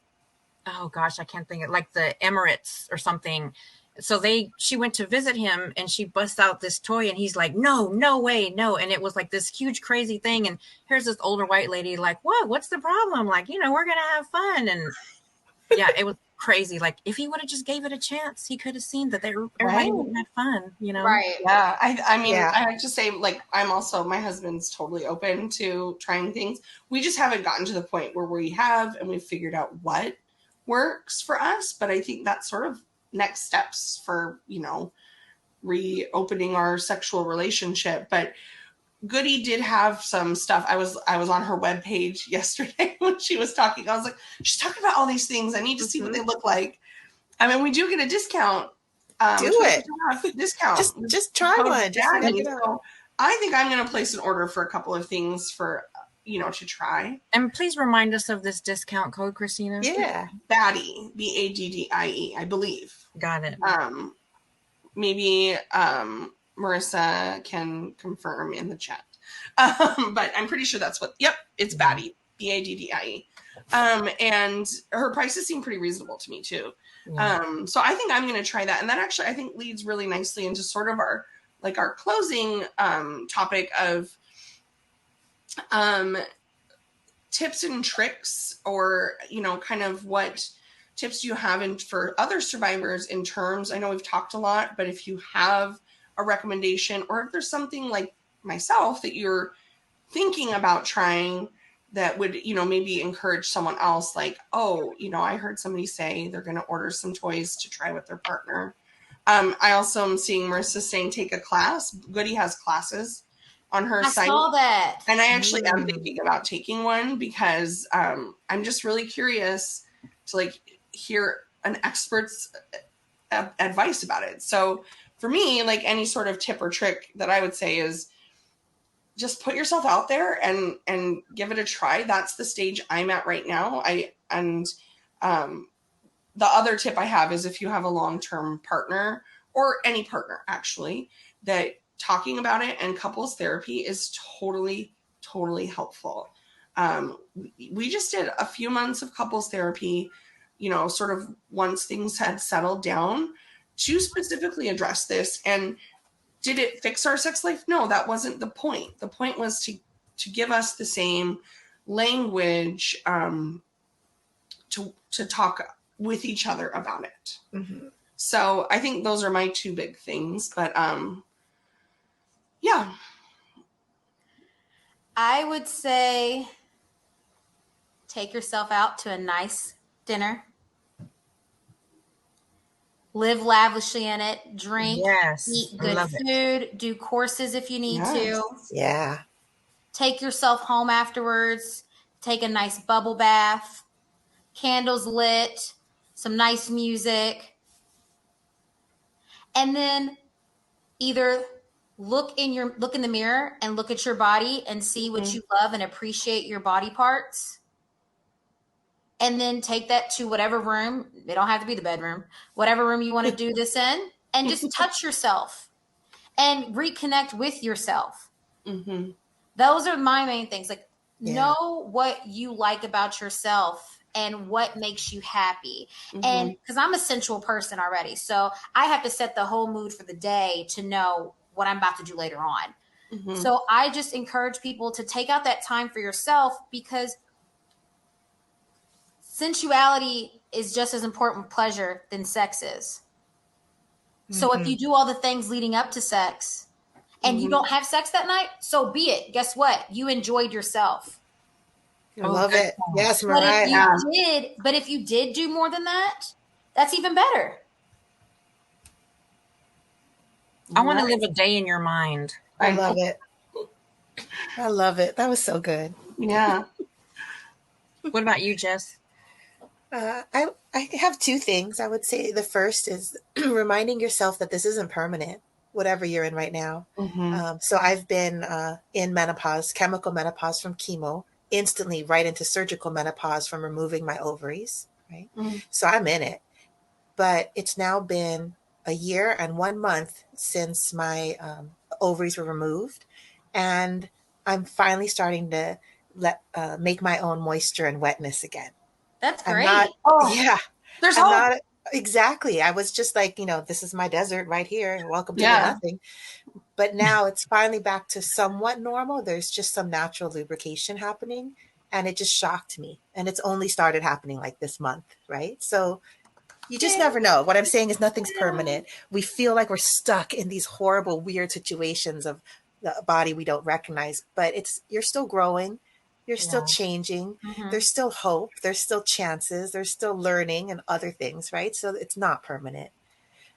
gosh, I can't think of, like the Emirates or something. So she went to visit him and she busts out this toy and he's like, no way, no. And it was like this huge crazy thing. And here's this older white lady like, what's the problem? Like, we're going to have fun. And yeah, crazy. Like if he would have just gave it a chance, he could have seen that everybody would have fun, Right. Yeah. I mean, Yeah. I have to say, like, my husband's totally open to trying things. We just haven't gotten to the point where we have, and we've figured out what works for us. But I think that's sort of next steps for, reopening our sexual relationship. But Goody did have some stuff. I was on her webpage yesterday when she was talking. I was like, she's talking about all these things. I need to see what they look like. I mean, we do get a discount. Do it. Discount. Just try one. Just check it out. So I think I'm going to place an order for a couple of things for, to try. And please remind us of this discount code, Christina. Yeah. Baddie, Baddie, I believe. Got it. Maybe Marissa can confirm in the chat. But I'm pretty sure that's it's Baddie, Baddie. And her prices seem pretty reasonable to me too. Yeah. So I think I'm going to try that. And that actually, I think, leads really nicely into sort of our closing topic of tips and tricks, or, kind of what tips do you have for other survivors in terms, I know we've talked a lot, but if you have a recommendation, or if there's something like myself that you're thinking about trying that would, maybe encourage someone else, like, oh, I heard somebody say they're going to order some toys to try with their partner. I also am seeing Marissa saying take a class. Goody has classes on her site. I saw that. And I actually am thinking about taking one because I'm just really curious to hear an expert's advice about it. So for me, any sort of tip or trick that I would say is just put yourself out there and give it a try. That's the stage I'm at right now. The other tip I have is if you have a long-term partner, or any partner actually, that talking about it and couples therapy is totally, totally helpful. We just did a few months of couples therapy, sort of once things had settled down, to specifically address this. And did it fix our sex life? No, that wasn't the point. The point was to give us the same language to talk with each other about it. Mm-hmm. So I think those are my two big things. But yeah. I would say take yourself out to a nice dinner. Live lavishly in it. Drink. Yes. Eat good food. Do courses if you need to. Yeah. Take yourself home afterwards. Take a nice bubble bath. Candles lit. Some nice music. And then either look in the mirror and look at your body and see what you love and appreciate your body parts. And then take that to whatever room. It don't have to be the bedroom. Whatever room you want to do this in. And just touch yourself. And reconnect with yourself. Mm-hmm. Those are my main things. Know what you like about yourself and what makes you happy. Mm-hmm. And because I'm a sensual person already. So I have to set the whole mood for the day to know what I'm about to do later on. Mm-hmm. So I just encourage people to take out that time for yourself, because sensuality is just as important pleasure than sex is. Mm-hmm. So if you do all the things leading up to sex and you don't have sex that night, so be it. Guess what? You enjoyed yourself. I love it. Yes, Mariah. But if you did do more than that, that's even better. I want to live a day in your mind. I love it. I love it. That was so good. Yeah. What about you, Jess? I have two things. I would say the first is reminding yourself that this isn't permanent, whatever you're in right now. Mm-hmm. So I've been in menopause, chemical menopause from chemo, instantly right into surgical menopause from removing my ovaries. Right. Mm-hmm. So I'm in it. But it's now been a year and 1 month since my ovaries were removed. And I'm finally starting to make my own moisture and wetness again. That's great. There's not exactly. I was just like, this is my desert right here. Welcome to nothing. But now it's finally back to somewhat normal. There's just some natural lubrication happening, and it just shocked me. And it's only started happening like this month, right? So You just never know. What I'm saying is nothing's permanent. We feel like we're stuck in these horrible, weird situations of the body we don't recognize, but you're still growing. You're still Yeah. changing. Mhm. There's still hope. There's still chances. There's still learning and other things, right? So it's not permanent.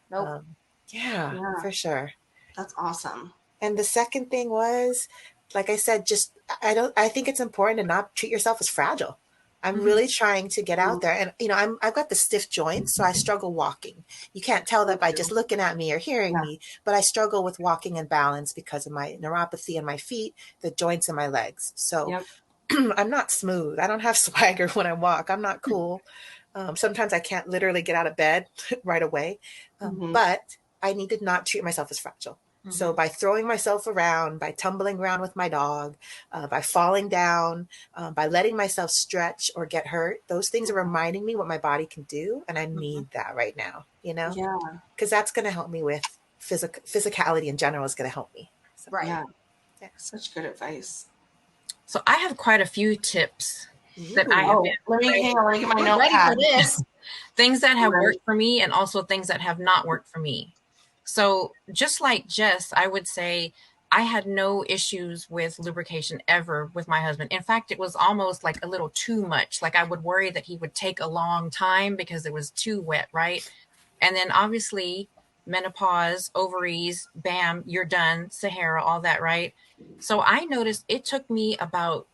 Nope. Yeah, Yeah. for sure. That's awesome. And the second thing was, like I said, just I think it's important to not treat yourself as fragile. I'm really trying to get out there, and I've got the stiff joints, so I struggle walking. You can't tell that by just looking at me or hearing me, but I struggle with walking and balance because of my neuropathy in my feet, the joints in my legs. So Yep. I'm not smooth. I don't have swagger when I walk. I'm not cool. Sometimes I can't literally get out of bed right away, but I need to not treat myself as fragile. So by throwing myself around, by tumbling around with my dog, by falling down, by letting myself stretch or get hurt, those things are reminding me what my body can do. And I need that right now, Yeah. because that's going to help me with physicality in general is going to help me. So, Right. Yeah. yeah. Such good advice. So I have quite a few tips that I have Oh, been let me get my We're ready for notepad. this. things that have Right. worked for me and also things that have not worked for me. So just like Jess, I would say I had no issues with lubrication ever with my husband. In fact, it was almost like a little too much. Like I would worry that he would take a long time because it was too wet, right? And then obviously menopause, ovaries, bam, you're done, Sahara, all that, right? So I noticed it took me about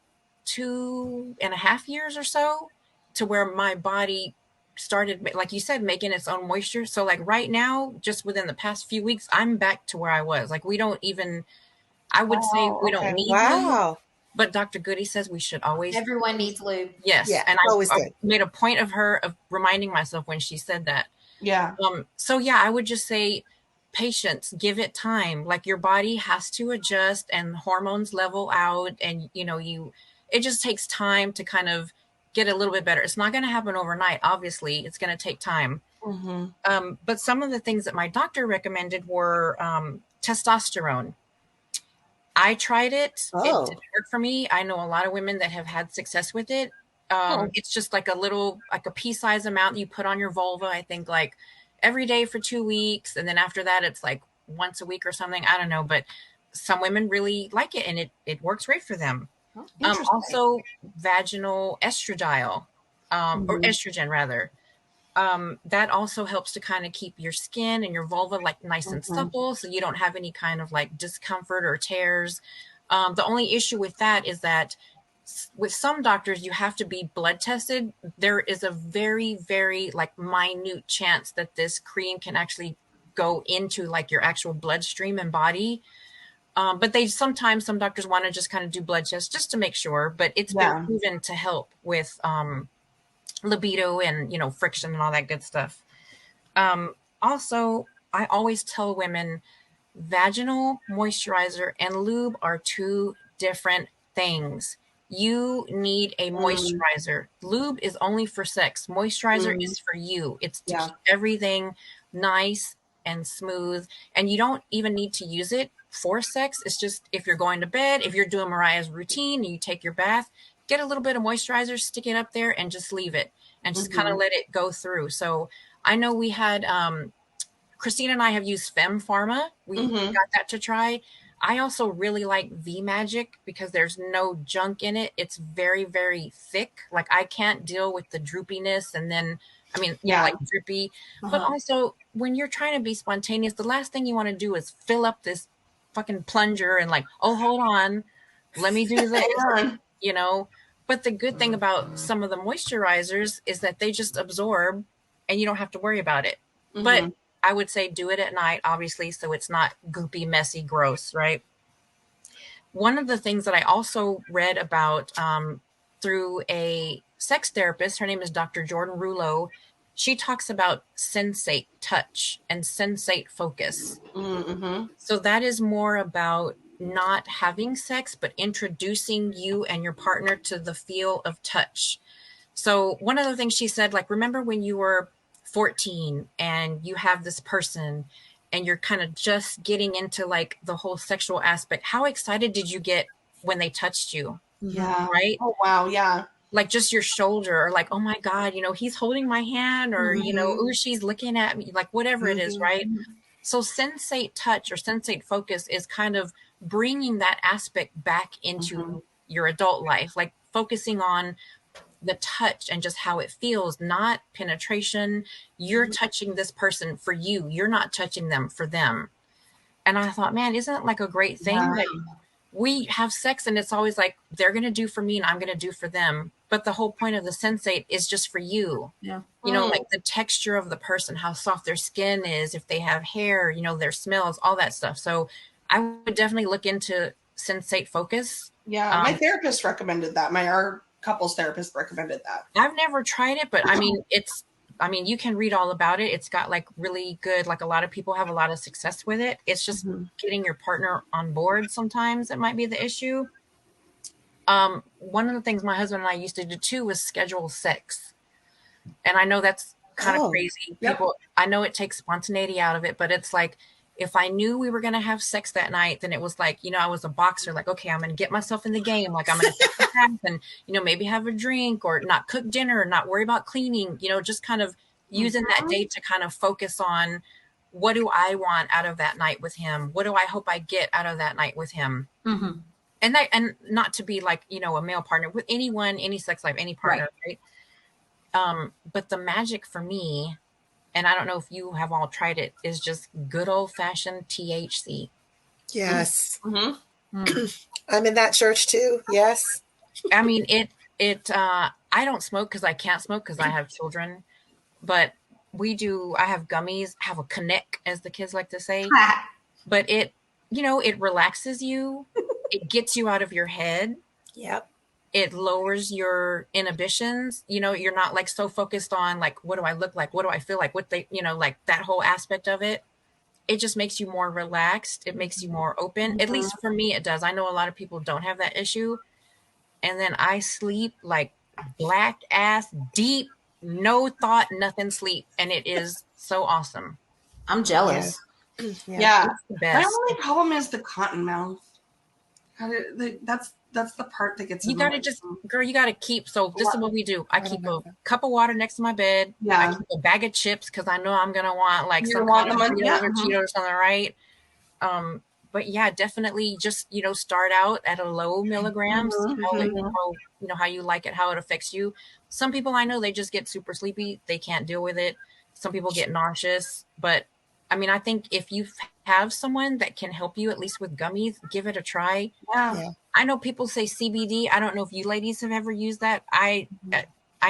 2.5 years or so to where my body started, like you said, making its own moisture. So like right now, just within the past few weeks, I'm back to where I was. Like we don't even, I would say we don't need lube, Wow. but Dr. Goody says we should always. Everyone needs lube. Yes. Yeah, And always I good. made a point of reminding myself when she said that. Yeah. So yeah, I would just say patience, give it time. Like your body has to adjust and hormones level out, and it just takes time to kind of get a little bit better. It's not going to happen overnight. Obviously, it's going to take time. But some of the things that my doctor recommended were testosterone. I tried it. It didn't work for me. I know a lot of women that have had success with it. It's just like a pea-sized amount you put on your vulva, I think like every day for 2 weeks. And then after that, it's like once a week or something. I don't know. But some women really like it, and it works great for them. Also, vaginal estradiol, or estrogen rather. That also helps to kind of keep your skin and your vulva like nice and supple, so you don't have any kind of like discomfort or tears. The only issue with that is that with some doctors, you have to be blood tested. There is a very, very like minute chance that this cream can actually go into like your actual bloodstream and body. But some doctors want to just kind of do blood tests just to make sure, but it's been proven to help with libido and friction and all that good stuff. Also, I always tell women vaginal moisturizer and lube are two different things. You need a moisturizer. Lube is only for sex. Moisturizer is for you. It's to keep everything nice and smooth, and you don't even need to use it for sex. It's just if you're going to bed, if you're doing Mariah's routine and you take your bath, get a little bit of moisturizer, stick it up there, and just leave it and just kind of let it go through. So I know we had Christina and I have used Femme Pharma. We got that to try. I also really like V Magic because there's no junk in it. It's very, very thick. Like I can't deal with the droopiness, and then like drippy. But also when you're trying to be spontaneous, the last thing you want to do is fill up this fucking plunger and like, oh, hold on, let me do this. But the good thing about some of the moisturizers is that they just absorb and you don't have to worry about it. But I would say do it at night, obviously, so it's not goopy, messy, gross, right? One of the things that I also read about through a sex therapist, her name is Dr. Jordan Rouleau. She talks about sensate touch and sensate focus. So that is more about not having sex, but introducing you and your partner to the feel of touch. So one of the things she said, like, remember when you were 14 and you have this person and you're kind of just getting into like the whole sexual aspect. How excited did you get when they touched you? Yeah. Right? Oh, wow. Yeah. like just your shoulder, or like, oh my God, he's holding my hand, or, ooh, she's looking at me, like whatever it is, right? So sensate touch or sensate focus is kind of bringing that aspect back into your adult life, like focusing on the touch and just how it feels, not penetration. You're touching this person for you. You're not touching them for them. And I thought, man, isn't it like a great thing? Like we have sex and it's always like they're going to do for me and I'm going to do for them. But the whole point of the sensate is just for you. Yeah. Like the texture of the person, how soft their skin is, if they have hair, their smells, all that stuff. So I would definitely look into sensate focus. Yeah. My therapist recommended that. Our couples therapist recommended that. I've never tried it, but I mean, you can read all about it. It's got like really good, like a lot of people have a lot of success with it. It's just getting your partner on board. Sometimes it might be the issue. One of the things my husband and I used to do too was schedule sex. And I know that's kind of crazy. People, I know it takes spontaneity out of it, but it's like, if I knew we were going to have sex that night, then it was like, I was a boxer, like, okay, I'm going to get myself in the game. Like I'm going to take the bath and, maybe have a drink or not cook dinner, not worry about cleaning, just kind of using that day to kind of focus on what do I want out of that night with him? What do I hope I get out of that night with him? And not to be like, a male partner with anyone, any sex life, any partner, right? But the magic for me, and I don't know if you have all tried it, is just good old fashioned THC. Yes. I'm in that church too. Yes. I mean, I don't smoke because I can't smoke because I have children, but I have gummies, have a connect, as the kids like to say, but it relaxes you. It gets you out of your head. Yep. It lowers your inhibitions. You're not like so focused on like, what do I look like? What do I feel like? What they, like that whole aspect of it. It just makes you more relaxed. It makes you more open. At least for me, it does. I know a lot of people don't have that issue. And then I sleep like black ass, deep, no thought, nothing sleep. And it is so awesome. I'm jealous. Yeah. It's the best. My only problem is the cotton mouth. That's the part that gets you gotta you gotta keep, so this is what we do. I keep a cup of water next to my bed. I keep a bag of chips because I know I'm gonna want like some kind of Cheetos or Cheetos or something, right? But yeah, definitely just start out at a low milligrams, how you like it, how it affects you. Some people I know, they just get super sleepy, they can't deal with it. Some people get nauseous, but I mean, I think if you have someone that can help you at least with gummies, give it a try. Yeah. I know people say CBD. I don't know if you ladies have ever used that. I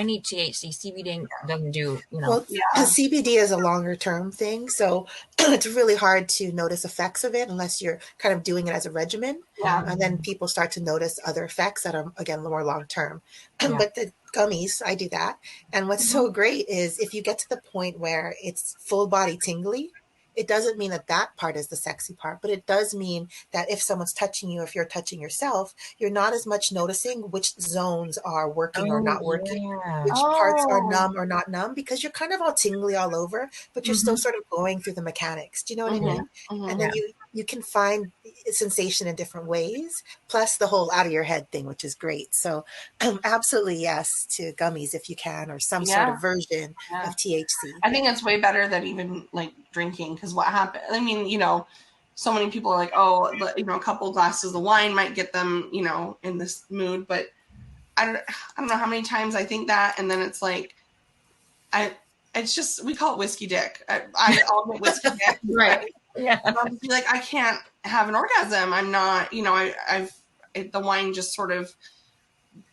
need THC. CBD doesn't do, Well, CBD is a longer term thing, so it's really hard to notice effects of it unless you're kind of doing it as a regimen. Yeah. And then people start to notice other effects that are, again, more long term. But the gummies, I do that. And what's so great is if you get to the point where it's full body tingly, it doesn't mean that part is the sexy part, but it does mean that if someone's touching you, if you're touching yourself, you're not as much noticing which zones are working or not working, which parts are numb or not numb, because you're kind of all tingly all over, but you're still sort of going through the mechanics. Do you know what I mean? And then you can find sensation in different ways, plus the whole out of your head thing, which is great. So absolutely yes to gummies if you can, or some sort of version of THC. I think it's way better than even like drinking, because what happened, I mean, so many people are like, oh, a couple glasses of wine might get them, in this mood, but I don't know how many times I think that, and then it's like, it's just, we call it whiskey dick. I'll get whiskey dick. Right. Yeah. I'll just be like, I can't have an orgasm. I'm not, the wine just sort of,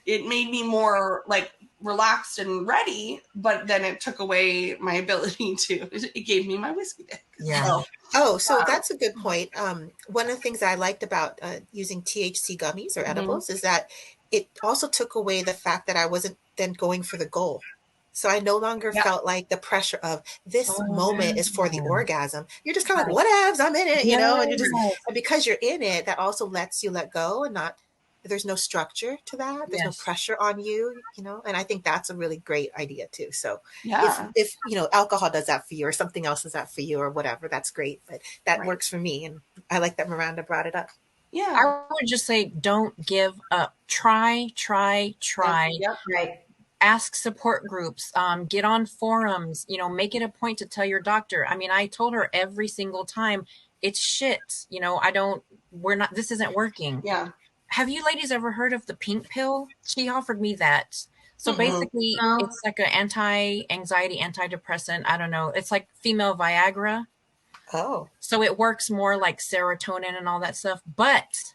it made me more like relaxed and ready, but then it took away my ability to, it gave me my whiskey dick. Yeah. So that's a good point. One of the things I liked about using THC gummies or edibles is that it also took away the fact that I wasn't then going for the goal. So I no longer felt like the pressure of this moment is for the orgasm. You're just kind of like, whatevs, I'm in it, and you're just, and because you're in it, that also lets you let go and not, there's no structure to that. There's no pressure on you, and I think that's a really great idea too. So if alcohol does that for you or something else does that for you or whatever, that's great. But that works for me. And I like that Miranda brought it up. Yeah. I would just say, don't give up. Try. Yep. Right. Ask support groups, get on forums, make it a point to tell your doctor. I mean, I told her every single time, it's shit. This isn't working. Yeah. Have you ladies ever heard of the pink pill? She offered me that. So basically, No. it's like an anti-anxiety, antidepressant. I don't know. It's like female Viagra. Oh. So it works more like serotonin and all that stuff, but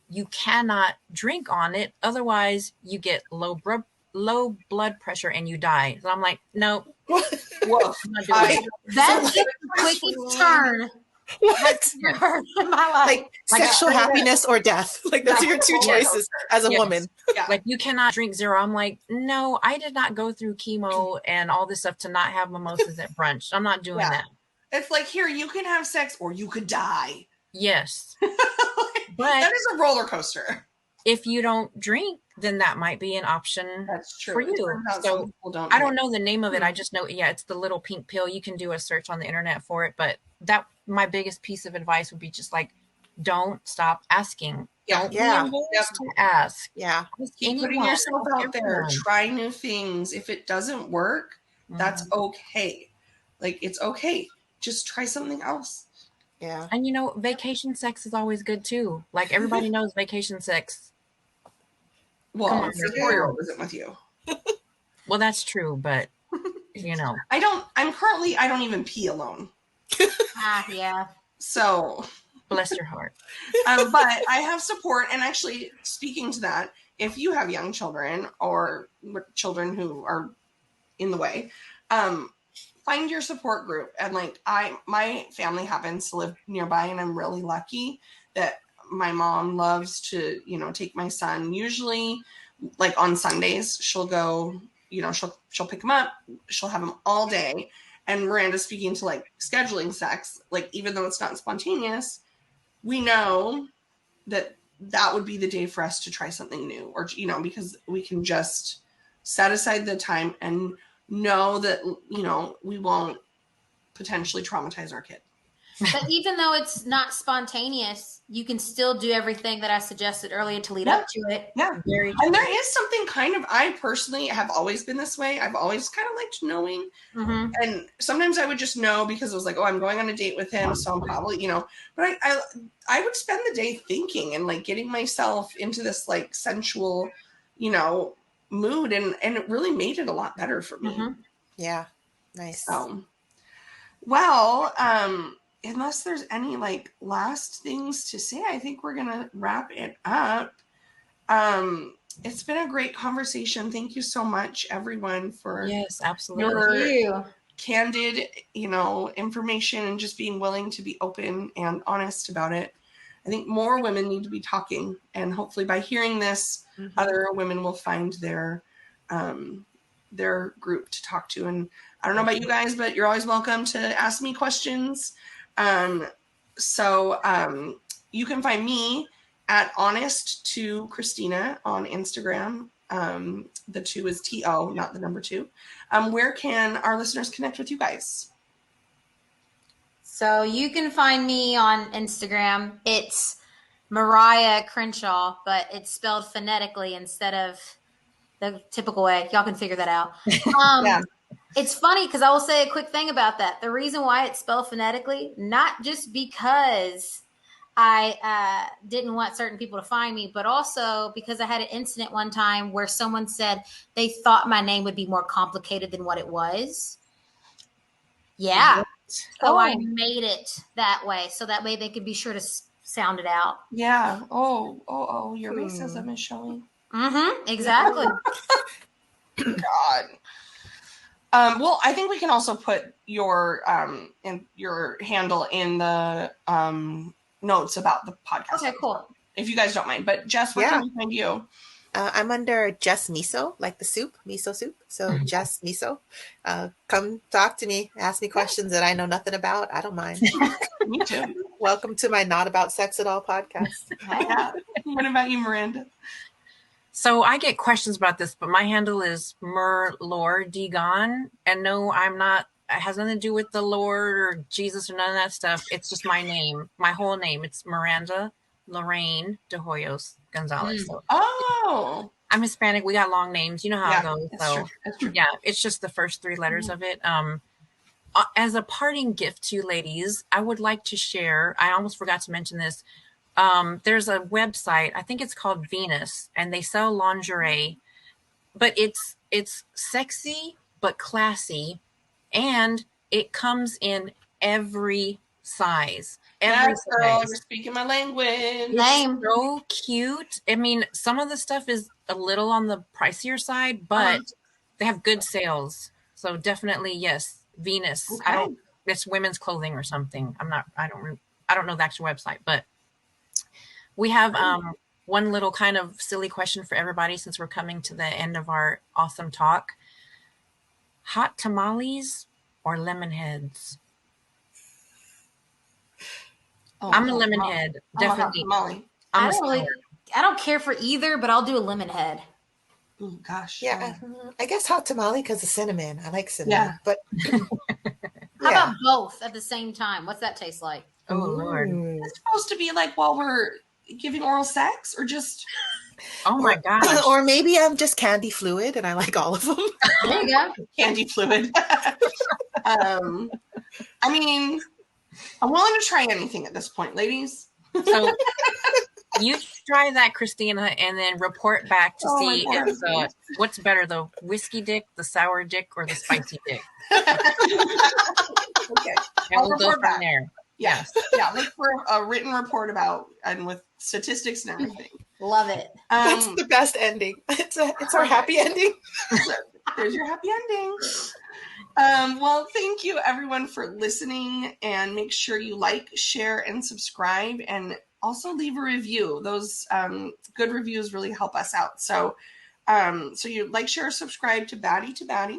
you cannot drink on it. Otherwise, you get low blood pressure and you die. So I'm like, no. Whoa. I'm not doing it. That's the quickest turn What? I've heard in my life. Like sexual happiness or death. Like those are your two choices as a Yes. woman. Yeah. Like, you cannot drink zero. I'm like, no, I did not go through chemo and all this stuff to not have mimosas at brunch. I'm not doing that. It's like, here, you can have sex or you could die. Yes. But that is a roller coaster. If you don't drink, then that might be an option. That's true. For you. So I don't know the name of it. I just know, it's the little pink pill. You can do a search on the internet for it. But my biggest piece of advice would be just like, don't stop asking. Don't be embarrassed to ask. Yeah. Keep putting yourself out there. Try new things. If it doesn't work, that's okay. Like, it's okay. Just try something else. Yeah. And vacation sex is always good too. Like, everybody knows vacation sex. Well, your 4-year-old isn't with you. Well, that's true, but I don't even pee alone. Yeah. So bless your heart. But I have support. And actually, speaking to that, if you have young children or children who are in the way, find your support group. And like, my family happens to live nearby, and I'm really lucky that my mom loves to, take my son. Usually, like on Sundays, she'll go, she'll pick him up. She'll have him all day. And Miranda, speaking to like scheduling sex, like, even though it's not spontaneous, we know that would be the day for us to try something new, or, because we can just set aside the time and know that, we won't potentially traumatize our kid. But even though it's not spontaneous, you can still do everything that I suggested earlier to lead up to it. Yeah. And there is something I personally have always been this way. I've always kind of liked knowing. Mm-hmm. And sometimes I would just know because it was like, oh, I'm going on a date with him. So I'm probably, but I would spend the day thinking and like getting myself into this like sensual, mood. And it really made it a lot better for me. Mm-hmm. Yeah. Nice. So, well, unless there's any like last things to say, I think we're going to wrap it up. It's been a great conversation. Thank you so much, everyone, for your candid, information and just being willing to be open and honest about it. I think more women need to be talking, and hopefully by hearing this, other women will find their group to talk to. And I don't know about you guys, but you're always welcome to ask me questions. So you can find me at Honest to Christina on Instagram. The 2 is TO, not the number 2. Where can our listeners connect with you guys? So you can find me on Instagram. It's Mariah Crenshaw, but it's spelled phonetically instead of the typical way. Y'all can figure that out. Yeah. It's funny because I will say a quick thing about that. The reason why it's spelled phonetically, not just because I didn't want certain people to find me, but also because I had an incident one time where someone said they thought my name would be more complicated than what it was. Yeah. So I made it that way, so that way they could be sure to sound it out. Yeah. Oh, your racism is showing. Mm-hmm. Exactly. God. Well, I think we can also put your handle in the notes about the podcast. Okay, cool. If you guys don't mind. But Jess, where can we find you? I'm under Jess Miso, like the soup, miso soup. So Jess Miso. Come talk to me. Ask me questions that I know nothing about. I don't mind. Me too. Welcome to my Not About Sex at All podcast. Yeah. What about you, Miranda? So I get questions about this, but my handle is Merlordigon. And no, I'm not, it has nothing to do with the Lord or Jesus or none of that stuff. It's just my name, my whole name. It's Miranda Lorraine De Hoyos Gonzalez. So Oh, I'm Hispanic. We got long names. You know how it goes. That's true. That's true. Yeah, it's just the first 3 letters of it. As a parting gift to you ladies, I would like to share, I almost forgot to mention this. There's a website, I think it's called Venus, and they sell lingerie, but it's sexy but classy, and it comes in every size. Yes, girl, you're speaking my language. Name. So cute. I mean, some of the stuff is a little on the pricier side, but they have good sales. So definitely, yes, Venus. Okay. It's women's clothing or something. I don't know the actual website, but we have one little kind of silly question for everybody since we're coming to the end of our awesome talk. Hot tamales or lemon heads? Oh, I'm a lemon head, definitely. I don't care for either, but I'll do a lemon head. Oh gosh. Yeah, I guess hot tamale because of cinnamon. I like cinnamon, but how about both at the same time? What's that taste like? Oh Lord! It's supposed to be like while we're giving oral sex, or just? Oh my gosh! Or maybe I'm just candy fluid and I like all of them. There you go, candy fluid. I mean, I'm willing to try anything at this point, ladies. So you try that, Christina, and then report back to see if what's better, the whiskey dick, the sour dick, or the spicy dick. Okay. And we'll go from there. Yes. Yeah. Look for a written report about, and with statistics and everything. Love it. That's the best ending. It's our happy ending. There's your happy ending. Well, thank you everyone for listening, and make sure you like, share, and subscribe, and also leave a review. Those good reviews really help us out. So you like, share, subscribe to Baddie,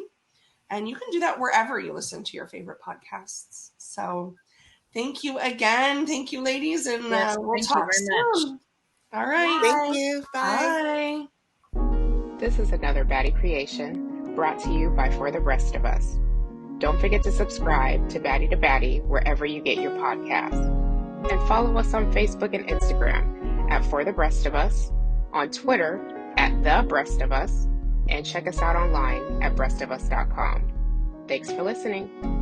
and you can do that wherever you listen to your favorite podcasts. So thank you again. Thank you, ladies, and we'll talk soon. All right. Thank you. Bye. This is another Baddie creation brought to you by For the Breast of Us. Don't forget to subscribe to Baddie wherever you get your podcasts. And follow us on Facebook and Instagram at For the Breast of Us, on Twitter at The Breast of Us, and check us out online at breastofus.com. Thanks for listening.